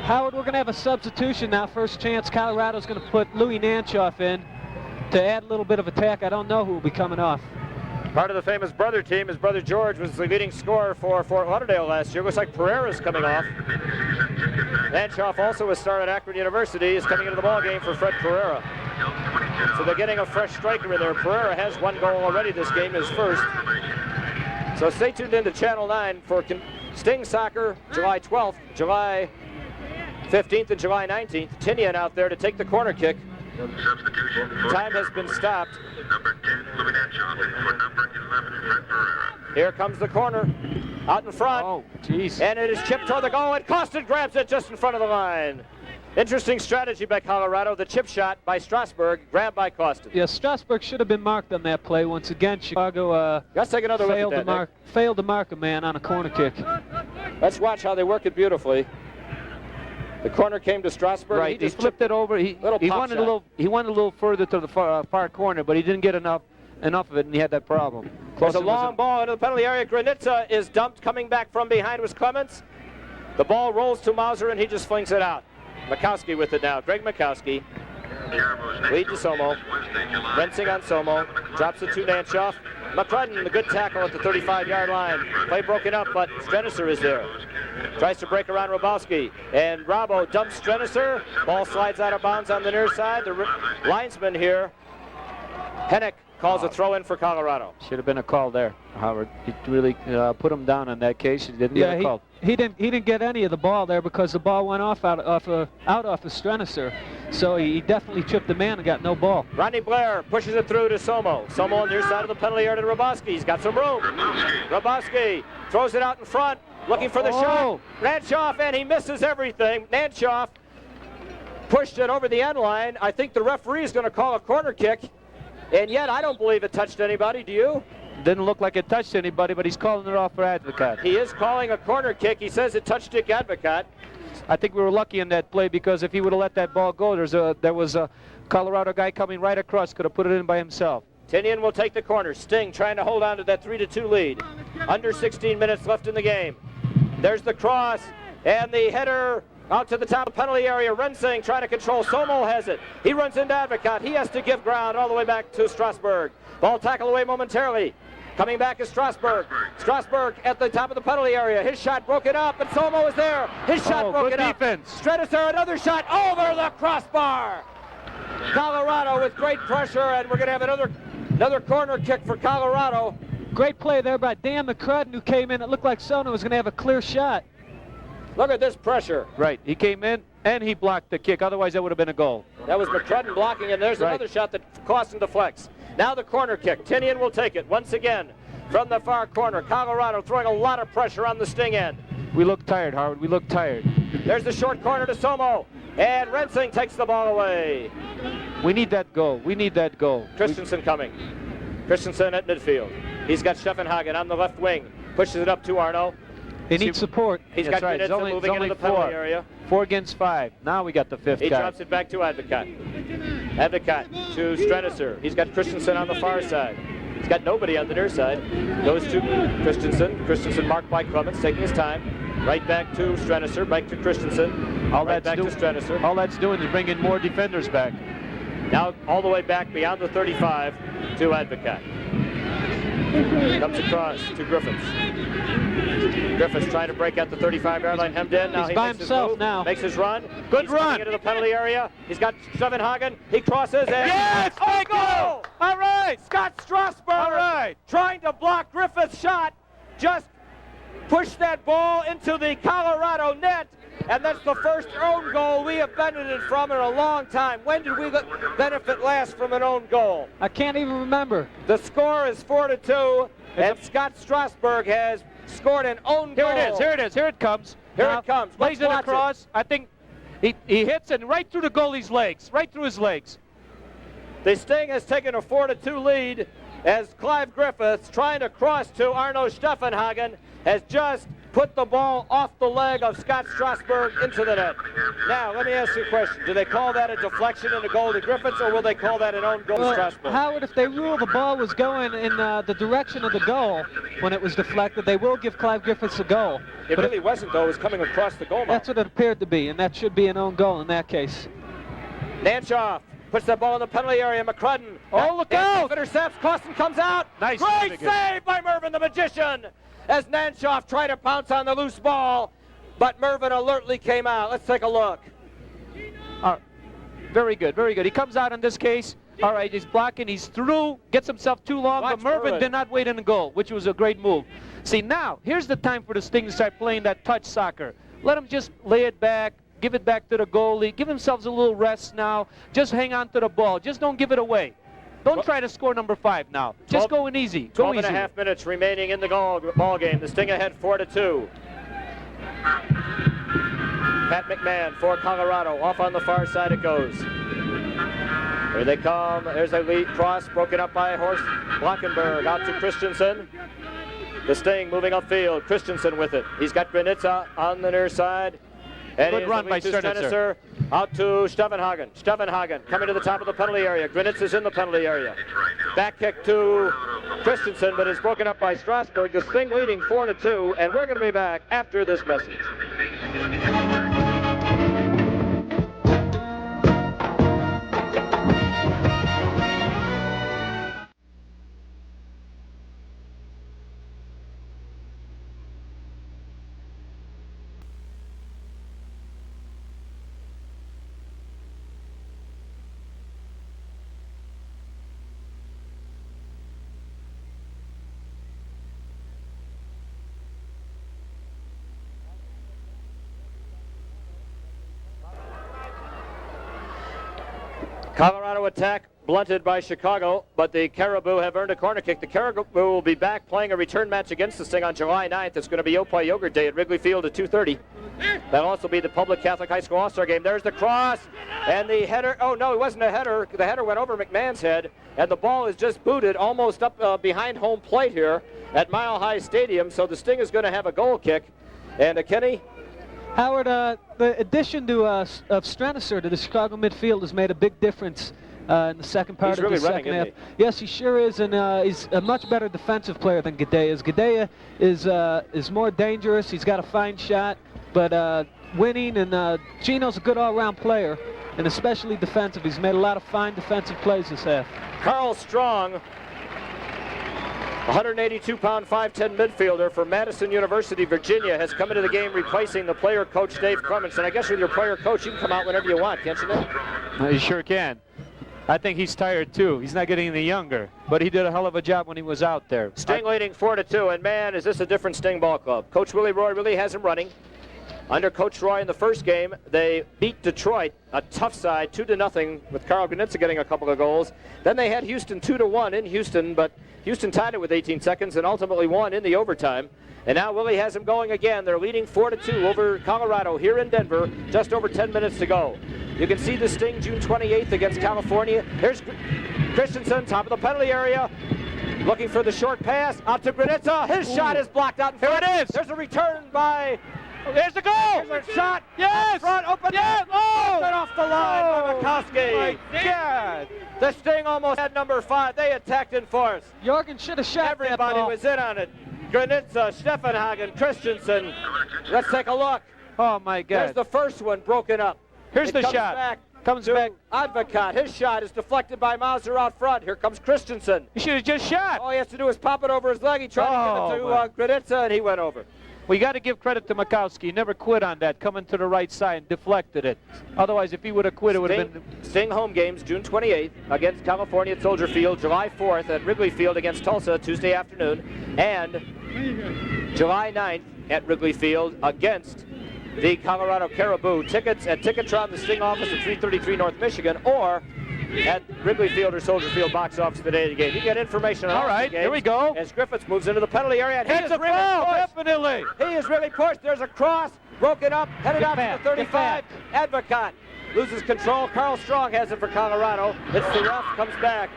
S3: Howard, we're going to have a substitution now. First chance, Colorado's going to put Louis Nanchoff in to add a little bit of attack. I don't know who will be coming off.
S1: Part of the famous brother team, his brother George was the leading scorer for Fort Lauderdale last year. Looks like Pereira's coming off. Nanchoff, also a star at Akron University, is coming into the ballgame for Fred Pereira. So they're getting a fresh striker in there. Pereira has 1 goal already this game, his first. So stay tuned into Channel 9 for Sting Soccer, July 12th, July 15th, and July 19th. Tinian out there to take the corner kick.
S8: Substitution for
S1: Time has been stopped.
S8: number 10, Louis Nanchoff, for number 11, Fred Pereira.
S1: Here comes the corner, out in front.
S4: Oh, jeez.
S1: And it is chipped toward the goal, and Costin grabs it just in front of the line. Interesting strategy by Colorado. The chip shot by Strasburg, grabbed by Costin.
S3: Yeah, Strasburg should have been marked on that play. Once again, Chicago
S1: Let's take another look at that.
S3: failed to mark a man on a corner kick.
S1: Let's watch how they work it beautifully. The corner came to Strasburg.
S4: Right, he flipped it over. He wanted a little further to the far corner, but he didn't get enough of it, and he had that problem.
S1: There's a long ball into the penalty area. Granitza is dumped. Coming back from behind was Clements. The ball rolls to Mauser, and he just flings it out. Mikowski with it now. Greg Mikowski. Lead to Somo. Rensing on Somo. Drops it to Nanchoff. McCrudden, the good tackle at the 35-yard line. Play broken up, but Strenisser is there. Tries to break around Robowski. And Robbo dumps Strenisser. Ball slides out of bounds on the near side. The linesman here, Hennick, calls a throw in for Colorado.
S4: Should have been a call there, Howard. He really put him down in that case. He didn't get a call.
S3: He didn't get any of the ball there because the ball went off out of Strenisser. So he definitely chipped the man and got no ball.
S1: Rodney Blair pushes it through to Somo. Somo on the near side of the penalty area to Robowski. He's got some room. Robowski throws it out in front, looking for the shot. Nanchoff, and he misses everything. Nanchoff pushed it over the end line. I think the referee is going to call a corner kick. And yet, I don't believe it touched anybody. Do you?
S4: Didn't look like it touched anybody, but he's calling it off for Advocat.
S1: He is calling a corner kick. He says it touched Dick Advocat.
S4: I think we were lucky in that play because if he would have let that ball go, there was a Colorado guy coming right across, could have put it in by himself.
S1: Tinian will take the corner. Sting trying to hold on to that 3-2 lead. Under 16 minutes left in the game. There's the cross and the header out to the top of the penalty area. Rensing trying to control. Somo has it. He runs into Advocat. He has to give ground all the way back to Strasburg. Ball tackled away momentarily. Coming back is Strasburg. Strasburg at the top of the penalty area. His shot broken up, and Somo is there. His shot broken up.
S4: Defense.
S1: Strenisser, another shot over the crossbar. Colorado with great pressure, and we're going to have another corner kick for Colorado.
S3: Great play there by Dan McCrudden, who came in. It looked like Sono was going to have a clear shot.
S1: Look at this pressure.
S4: Right, he came in and he blocked the kick. Otherwise, that would have been a goal.
S1: That was McCrudden blocking, and there's another shot that Clausen deflects. Now the corner kick. Tinian will take it once again from the far corner. Colorado throwing a lot of pressure on the Sting end.
S4: We look tired, Howard. We look tired.
S1: There's the short corner to Somo, and Rensing takes the ball away.
S4: We need that goal. We need that goal.
S1: Christensen coming. Christensen at midfield. He's got Steffenhagen on the left wing. Pushes it up to Arno.
S3: He needs support.
S1: He's got Granitza moving into the penalty area.
S4: 4 against 5. Now we got the fifth guy.
S1: He drops it back to Advocat. Advocat to Strenisser. He's got Christensen on the far side. He's got nobody on the near side. Goes to Christensen. Christensen marked by Clements, taking his time. Right back to Strenisser, back to Christensen. Right back to Strenisser.
S4: All that's doing is bringing more defenders back.
S1: Now all the way back beyond the 35 to Advocat. Comes across to Griffiths. Griffiths trying to break out the 35-yard line, hemmed in. Now
S3: he's by himself now.
S1: Makes his run.
S4: Good run.
S1: Into the penalty area. He's got Steffenhagen. He crosses and
S4: yes!
S1: Oh, goal!
S4: All right.
S1: Scott Strasburg.
S4: All right.
S1: Trying to block Griffiths' shot. Just pushed that ball into the Colorado net. and that's the first own goal we have benefited from in a long time. When did we benefit last from an own goal?
S3: I can't even remember.
S1: The score is 4-2, and Scott Strasburg has scored an own goal.
S4: Here it comes.
S1: Here
S4: Now,
S1: it comes.
S4: Plays
S1: Let's
S4: it
S1: watch
S4: across. I think he hits it right through the goalie's legs, right through his legs.
S1: The Sting has taken a 4-2 lead as Clive Griffiths, trying to cross to Arno Steffenhagen, has just put the ball off the leg of Scott Strasburg into the net. Now, let me ask you a question. Do they call that a deflection and a goal to Griffiths, or will they call that an own goal to Strasburg?
S3: Howard, if they rule the ball was going in the direction of the goal when it was deflected, they will give Clive Griffiths a goal.
S1: It really wasn't, though. It was coming across the goal line.
S3: That's what it appeared to be, and that should be an own goal in that case.
S1: Nanchoff puts that ball in the penalty area. McCrudden.
S4: Oh, look out!
S1: Intercepts. Costin comes out.
S4: Nice.
S1: Great save by Mervyn the Magician as Nanchoff tried to pounce on the loose ball, but Mervyn alertly came out. Let's take a look.
S4: Very good, very good. He comes out in this case. All right, he's blocking. He's through. Gets himself too long,
S1: Watch
S4: but Mervyn did not wait in the goal, which was a great move. See, now, here's the time for the Sting to start playing that touch soccer. Let him just lay it back, give it back to the goalie, give themselves a little rest now. Just hang on to the ball. Just don't give it away. Don't try to score number 5 now. Just go in easy. Go
S1: 12
S4: easy.
S1: and a half minutes remaining in the ball game. The Sting ahead 4-2. Pat McMahon for Colorado. Off on the far side it goes. Here they come. There's a lead cross broken up by Horst Blankenberg out to Christensen. The Sting moving upfield. Christensen with it. He's got Granitza on the near side. And
S4: Good run by Stenitzer.
S1: Out to Steffenhagen. Steffenhagen coming to the top of the penalty area. Granitza's in the penalty area. Back kick to Christensen, but is broken up by Strasburg. The Sting leading 4-2, and we're going to be back after this message. Colorado attack blunted by Chicago, but the Caribou have earned a corner kick. The Caribou will be back playing a return match against the Sting on July 9th. It's going to be Yopoi Yogurt Day at Wrigley Field at 2:30. That'll also be the Public Catholic High School All-Star Game. There's the cross, and the header. Oh, no, it wasn't a header. The header went over McMahon's head, and the ball is just booted almost up behind home plate here at Mile High Stadium, so the Sting is going to have a goal kick. And Kenny?
S3: Howard, the addition of Stenitzer to the Chicago midfield has made a big difference in the second part of the second half. Yes, he sure is, and he's a much better defensive player than Gadea. Gadea is more dangerous. He's got a fine shot, but winning, and Gino's a good all-around player, and especially defensive. He's made a lot of fine defensive plays this half.
S1: Carl Strong, 182-pound, 5'10" midfielder for Madison University, Virginia, has come into the game replacing the player coach Dave Clements. And I guess with your player coach, you can come out whenever you want, can't you, Nick?
S4: You sure can. I think he's tired too. He's not getting any younger, but he did a hell of a job when he was out there.
S1: Sting leading 4-2, and man, is this a different Sting ball club. Coach Willie Roy really has him running. Under Coach Roy in the first game, they beat Detroit, a tough side, 2-0, with Carl Granitza getting a couple of goals. Then they had Houston 2-1 in Houston, but Houston tied it with 18 seconds and ultimately won in the overtime. And now Willie has them going again. They're leading 4-2 over Colorado here in Denver, just over 10 minutes to go. You can see the Sting June 28th against California. Here's Christensen, top of the penalty area, looking for the short pass, out to Granitza. His shot is blocked out in front.
S4: Here it is.
S1: There's a return by...
S4: There's the goal!
S1: There's a shot.
S4: Yes!
S1: Front, open.
S4: Yes! Oh!
S1: Open off the line by Mikowski.
S4: My God!
S1: The Sting almost had number 5. They attacked in force.
S3: Jorgen should have shot that
S1: Everybody
S3: ball.
S1: was in on it. Granitza, Steffenhagen, Christensen. Let's take a look.
S4: Oh, my God.
S1: There's the first one broken up.
S4: Here's
S1: It
S4: the
S1: comes
S4: shot.
S1: Back
S4: Comes
S1: to
S4: back.
S1: Advocat. His shot is deflected by Mauser out front. Here comes Christensen.
S4: He should have just shot.
S1: All he has to do is pop it over his leg. He tried to give it to Granitza, and he went over.
S4: We got to give credit to Mikowski. He never quit on that, coming to the right side and deflected it. Otherwise, if he would have quit, it would have been...
S1: Sting home games, June 28th against California at Soldier Field, July 4th at Wrigley Field against Tulsa Tuesday afternoon, and July 9th at Wrigley Field against the Colorado Caribou. Tickets at Ticketron, the Sting office at 333 North Michigan, or at Wrigley Field or Soldier Field box office today of the game. You get information on
S4: All right, here we go.
S1: As Griffiths moves into the penalty area. And
S4: It's a foul, definitely.
S1: He is really pushed. There's a cross, broken up, headed out to the 35. Advocat loses control. Carl Strong has it for Colorado. It's the ref, comes back.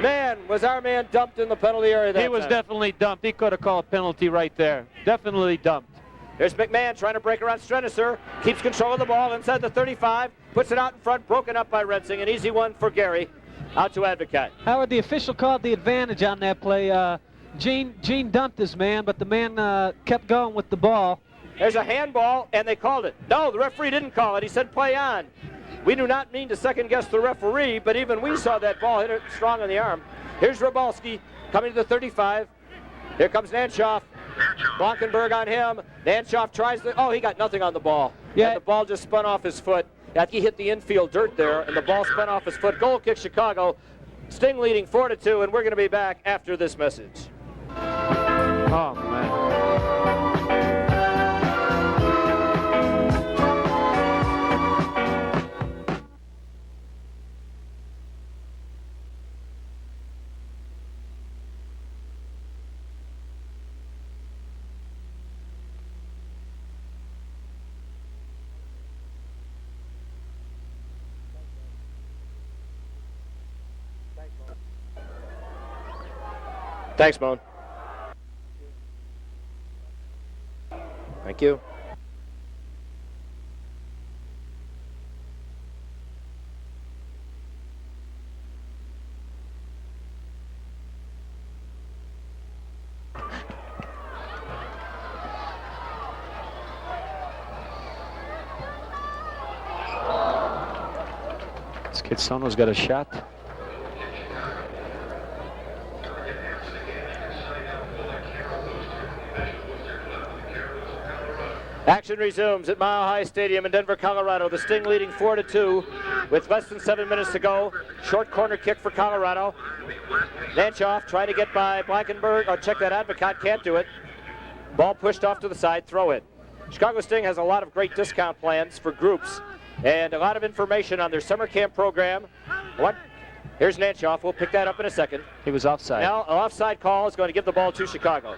S1: Man, was our man dumped in the penalty area that
S4: He was
S1: time.
S4: definitely dumped. He could have called a penalty right there. Definitely dumped.
S1: There's McMahon trying to break around Strenisser. Keeps control of the ball inside the 35. Puts it out in front, broken up by Rensing. An easy one for Gary. Out to Advocat.
S3: Howard, the official called the advantage on that play. Gene dumped his man, but the man kept going with the ball.
S1: There's a handball, and they called it. No, the referee didn't call it. He said play on. We do not mean to second-guess the referee, but even we saw that ball hit it strong on the arm. Here's Robalski coming to the 35. Here comes Nanshoff. Blankenberg on him. Nanshoff tries to... Oh, he got nothing on the ball.
S3: Yeah.
S1: And the ball just spun off his foot. He hit the infield dirt there, and the ball spun off his foot. Goal kick Chicago. Sting leading 4-2, and we're going to be back after this message.
S4: Oh, man.
S1: Thanks, Moan. Thank you.
S4: This kid Sono's got a shot.
S1: Action resumes at Mile High Stadium in Denver, Colorado. The Sting leading 4-2 with less than 7 minutes to go. Short corner kick for Colorado. Nanshoff trying to get by Blankenberg. Oh, check that, Advocat can't do it. Ball pushed off to the side, throw it. Chicago Sting has a lot of great discount plans for groups and a lot of information on their summer camp program. Here's Nanshoff. We'll pick that up in a second.
S4: He was offside.
S1: Now, an offside call is going to give the ball to Chicago.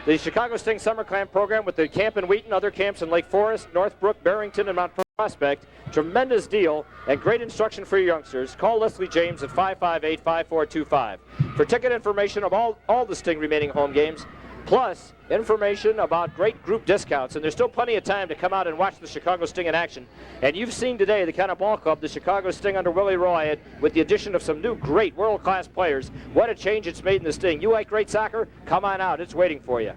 S1: The Chicago Sting Summer Camp program with the camp in Wheaton, other camps in Lake Forest, Northbrook, Barrington, and Mount Prospect. Tremendous deal and great instruction for your youngsters. Call Leslie James at 558-5425. For ticket information of all the Sting remaining home games, plus information about great group discounts. And there's still plenty of time to come out and watch the Chicago Sting in action. And you've seen today the kind of ball club the Chicago Sting under Willie Roy, with the addition of some new great world-class players. What a change it's made in the Sting. You like great soccer? Come on out. It's waiting for you.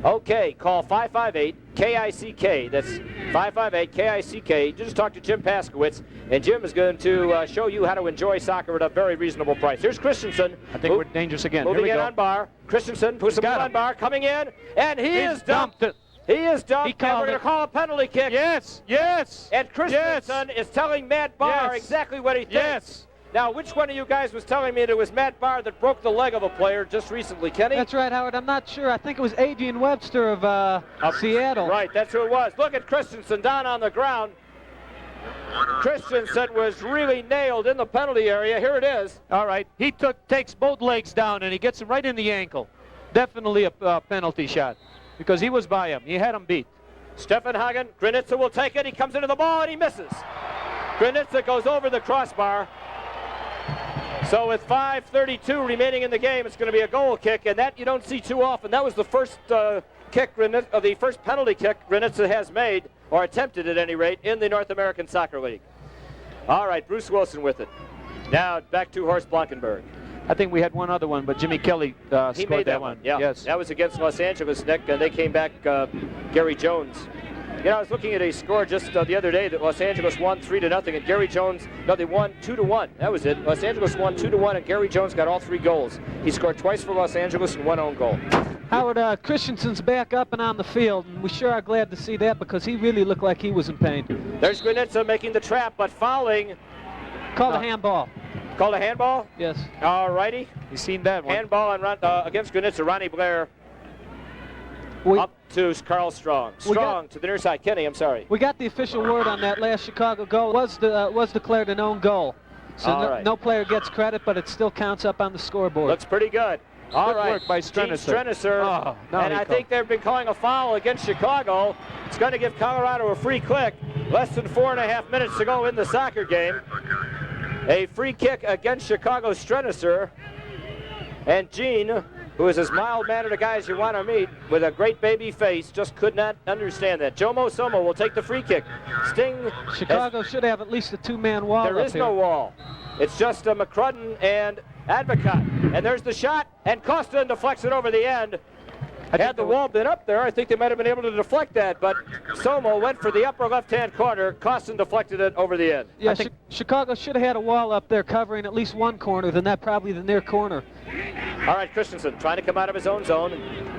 S1: Okay, call 558-KICK. That's 558-KICK. Just talk to Jim Paskowitz, and Jim is going to show you how to enjoy soccer at a very reasonable price. Here's Christensen.
S4: I think we're dangerous again.
S1: Moving
S4: Here we
S1: in
S4: go.
S1: on bar. Christensen puts him on bar, coming in, and he is dumped.
S4: it.
S1: He is dumped, and we're going
S4: it.
S1: to call a penalty kick.
S4: Yes, yes.
S1: And Christensen is telling Matt Barr
S4: Yes.
S1: exactly what he thinks.
S4: Yes.
S1: Now, which one of you guys was telling me it was Matt Barr that broke the leg of a player just recently, Kenny?
S3: That's right, Howard. I'm not sure. I think it was Adrian Webster of Seattle.
S1: Right, that's who it was. Look at Christensen down on the ground. Christensen was really nailed in the penalty area. Here it is.
S4: All right. He takes both legs down, and he gets him right in the ankle. Definitely a penalty shot because he was by him. He had him beat.
S1: Stefan Hagen, Granitza will take it. He comes into the ball, and he misses. Granitza goes over the crossbar. So with 5:32 remaining in the game, it's going to be a goal kick, and that you don't see too often. That was the first the first penalty kick Granitza has made, or attempted at any rate, in the North American Soccer League. All right, Bruce Wilson with it. Now back to Horst Blankenberg.
S4: I think we had one other one, but Jimmy Kelly
S1: He
S4: scored
S1: made that one. Yeah.
S4: Yes.
S1: That was against Los Angeles, Nick, and they came back Gary Jones. You know, I was looking at a score just the other day that Los Angeles won 3-0, and Gary Jones, no, they won 2-1. That was it. Los Angeles won 2-1, and Gary Jones got all 3 goals. He scored twice for Los Angeles and 1 own goal.
S3: Howard, Christensen's back up and on the field, and we sure are glad to see that because he really looked like he was in pain.
S1: There's Granitza making the trap, but fouling.
S3: Called a handball.
S1: Called a handball?
S3: Yes.
S1: All righty.
S4: You seen that one?
S1: Handball on against Granitza. Ronnie Blair.
S3: We,
S1: to Carl Strong. Strong to the near side. Kenny, I'm sorry.
S3: We got the official word on that last Chicago goal. Was declared an own goal. So no player gets credit, but it still counts up on the scoreboard.
S1: Looks pretty good. All right,
S4: work by Strenicer.
S1: Oh, and I think they've been calling a foul against Chicago. It's going to give Colorado a free kick. Less than 4.5 minutes to go in the soccer game. A free kick against Chicago. Strenicer. And Gene, who is as mild-mannered a guy as you want to meet, with a great baby face, just could not understand that. Jomo Somo will take the free kick. Sting.
S3: Chicago should have at least a two-man wall.
S1: There is no wall. It's just McCrudden and Advocat. And there's the shot, and Costin deflects it over the end. Had the wall been up there, I think they might have been able to deflect that, but Somo went for the upper left-hand corner. Costin deflected it over the end.
S3: Yeah, Chicago should have had a wall up there covering at least one corner, then that probably the near corner.
S1: All right, Christensen trying to come out of his own zone.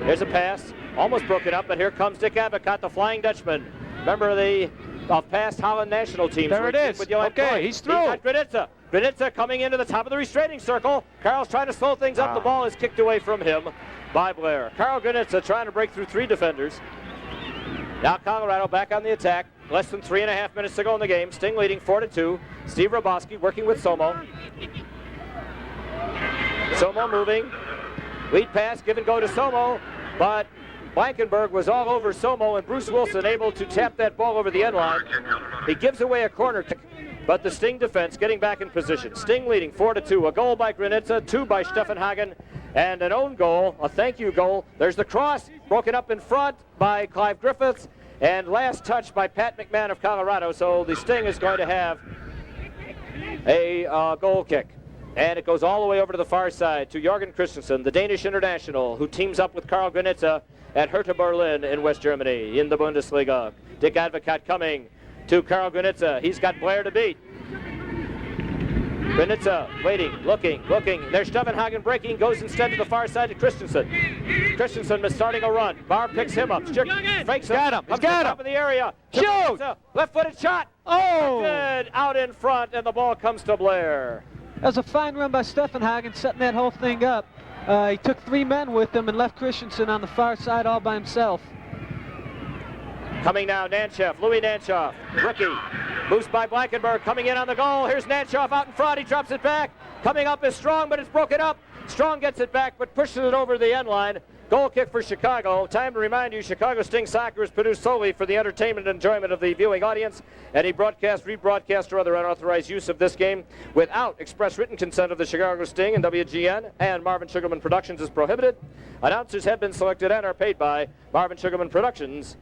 S1: Here's a pass, almost broken up, but here comes Dick Advocat, the Flying Dutchman. Remember the past Holland national teams.
S4: There it is. Okay, he's through.
S1: He's got Granitza. Granitza coming into the top of the restraining circle. Carl's trying to slow things up. The ball is kicked away from him by Blair. Carl Granitza trying to break through 3 defenders. Now Colorado back on the attack. Less than 3.5 minutes to go in the game. Sting leading 4-2. Steve Roboski working with Somo. Somo moving. Lead pass, give and go to Somo, but Blankenberg was all over Somo, and Bruce Wilson able to tap that ball over the end line. He gives away a corner kick, but the Sting defense getting back in position. Sting leading 4-2. A goal by Granitza, 2 by Stefan Hagen, and an own goal, a thank you goal. There's the cross, broken up in front by Clive Griffiths, and last touch by Pat McMahon of Colorado. So the Sting is going to have a goal kick. And it goes all the way over to the far side to Jorgen Christensen, the Danish international, who teams up with Carl Granitza at Hertha Berlin in West Germany in the Bundesliga. Dick Advocat coming to Carl Granitza. He's got Blair to beat. Granitza waiting, looking. There's Stefan Hagen breaking, goes instead to the far side to Christensen. Christensen is starting a run. Barr picks him up. Fakes him.
S4: Got him. He's got him.
S1: Top of the area.
S4: Shoot!
S1: Left-footed shot.
S3: Oh!
S1: Good. Out in front, and the ball comes to Blair.
S3: That was a fine run by Stefan Hagen, setting that whole thing up. He took 3 men with him and left Christensen on the far side all by himself.
S1: Coming now, Nanchoff, Louis Nanchoff, rookie. Moves by Blankenberg, coming in on the goal. Here's Nanchoff out in front, he drops it back. Coming up is Strong, but it's broken up. Strong gets it back, but pushes it over the end line. Goal kick for Chicago. Time to remind you, Chicago Sting Soccer is produced solely for the entertainment and enjoyment of the viewing audience. Any broadcast, rebroadcast, or other unauthorized use of this game without express written consent of the Chicago Sting and WGN and Marvin Sugarman Productions is prohibited. Announcers have been selected and are paid by Marvin Sugarman Productions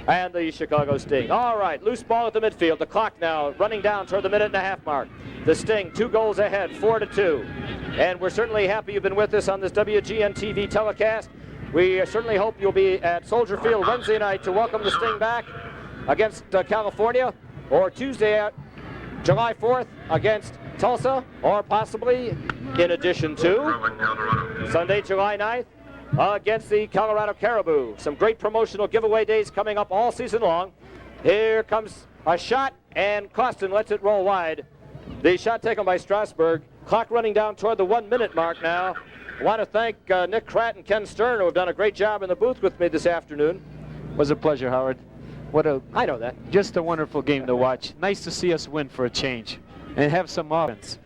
S1: and the Chicago Sting. All right, loose ball at the midfield. The clock now running down toward the 1.5-minute mark. The Sting 2 goals ahead, 4-2. And we're certainly happy you've been with us on this WGN TV telecast. We certainly hope you'll be at Soldier Field Wednesday night to welcome the Sting back against California, or Tuesday, July 4th against Tulsa, or possibly in addition to Sunday, July 9th against the Colorado Caribou. Some great promotional giveaway days coming up all season long. Here comes a shot, and Costin lets it roll wide. The shot taken by Strasburg. Clock running down toward the 1-minute mark now. I want to thank Nick Kratt and Ken Stern, who have done a great job in the booth with me this afternoon.
S4: Was a pleasure, Howard.
S1: I know that.
S4: Just a wonderful game to watch. Nice to see us win for a change and have some offense.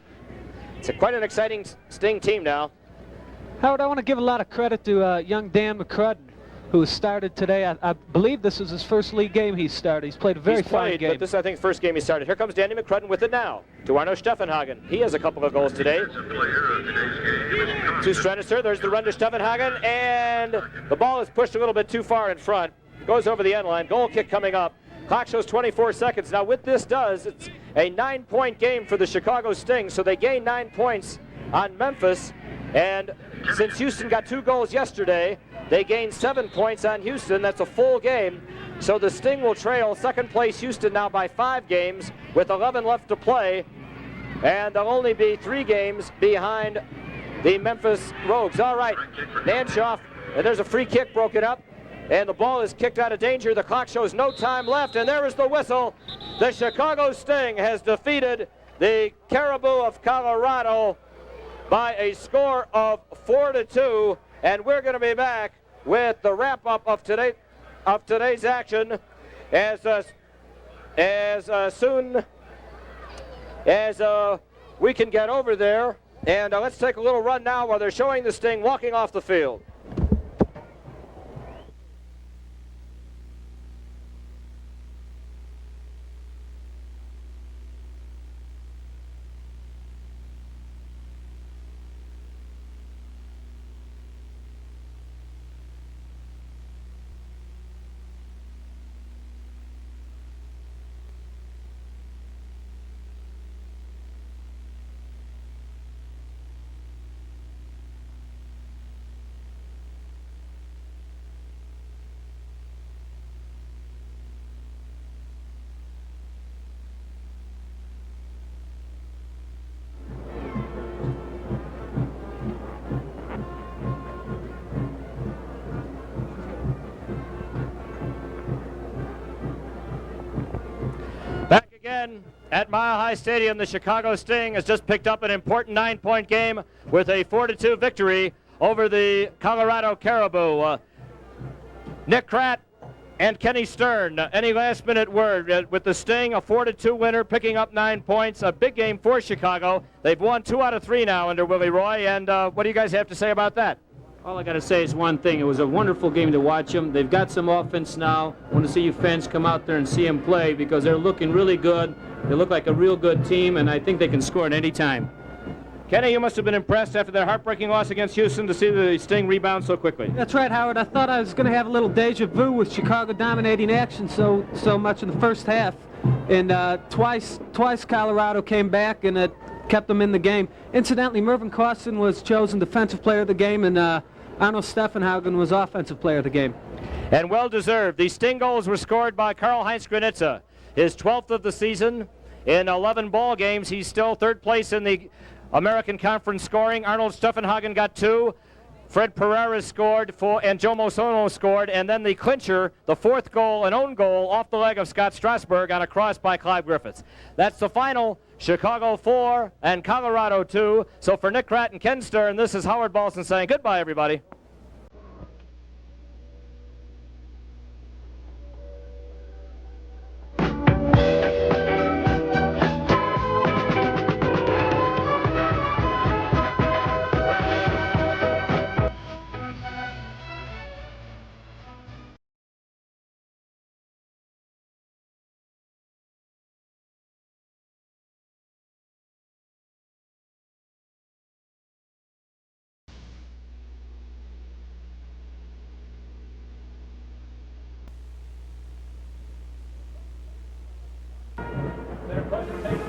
S1: It's quite an exciting Sting team now.
S3: Howard, I want to give a lot of credit to young Dan McCrudden, who started today. I believe this is his first league game he started. He's played a very fine game.
S1: But this is, I think, first game he started. Here comes Danny McCrudden with it now to Arno Steffenhagen. He has a couple of goals today. To Strenicer, there's the run to Steffenhagen, and the ball is pushed a little bit too far in front. Goes over the end line. Goal kick coming up. Clock shows 24 seconds. Now what this does, it's a 9-point game for the Chicago Sting, so they gain 9 points on Memphis, and since Houston got 2 goals yesterday, they gained 7 points on Houston. That's a full game. So the Sting will trail second place Houston now by 5 games with 11 left to play, and they'll only be 3 games behind the Memphis Rogues. All right, Nanchoff, and there's a free kick broken up, and the ball is kicked out of danger. The clock shows no time left, and there is the whistle. The Chicago Sting has defeated the Caribou of Colorado by a score of 4-2, and we're going to be back with the wrap-up of of today's action as soon as we can get over there. And let's take a little run now while they're showing the Sting walking off the field. Back again at Mile High Stadium, the Chicago Sting has just picked up an important 9-point game with a 4-2 victory over the Colorado Caribou. Nick Kratt and Kenny Stern, any last-minute word with the Sting, a 4-2 winner, picking up 9 points, a big game for Chicago. They've won 2 out of 3 now under Willie Roy, and what do you guys have to say about that?
S4: All I got to say is one thing. It was a wonderful game to watch them. They've got some offense now. I want to see you fans come out there and see them play because they're looking really good. They look like a real good team, and I think they can score at any time.
S1: Kenny, you must have been impressed after their heartbreaking loss against Houston to see the Sting rebound so quickly.
S3: That's right, Howard. I thought I was going to have a little deja vu with Chicago dominating action so much in the first half. And twice Colorado came back, and it kept them in the game. Incidentally, Mervyn Costin was chosen Defensive Player of the Game, and Arnold Steffenhagen was Offensive Player of the Game.
S1: And well-deserved. The Sting goals were scored by Karl-Heinz Granitza, his 12th of the season. In 11 ball games, he's still third place in the American Conference scoring. Arnold Steffenhagen got 2. Fred Pereira scored 4, and Joe Mosono scored. And then the clincher, the 4th goal, an own goal off the leg of Scott Strasburg on a cross by Clive Griffiths. That's the final. Chicago 4 and Colorado 2. So for Nick Kratt and Ken Stern, this is Howard Balson saying goodbye, everybody. Their presentation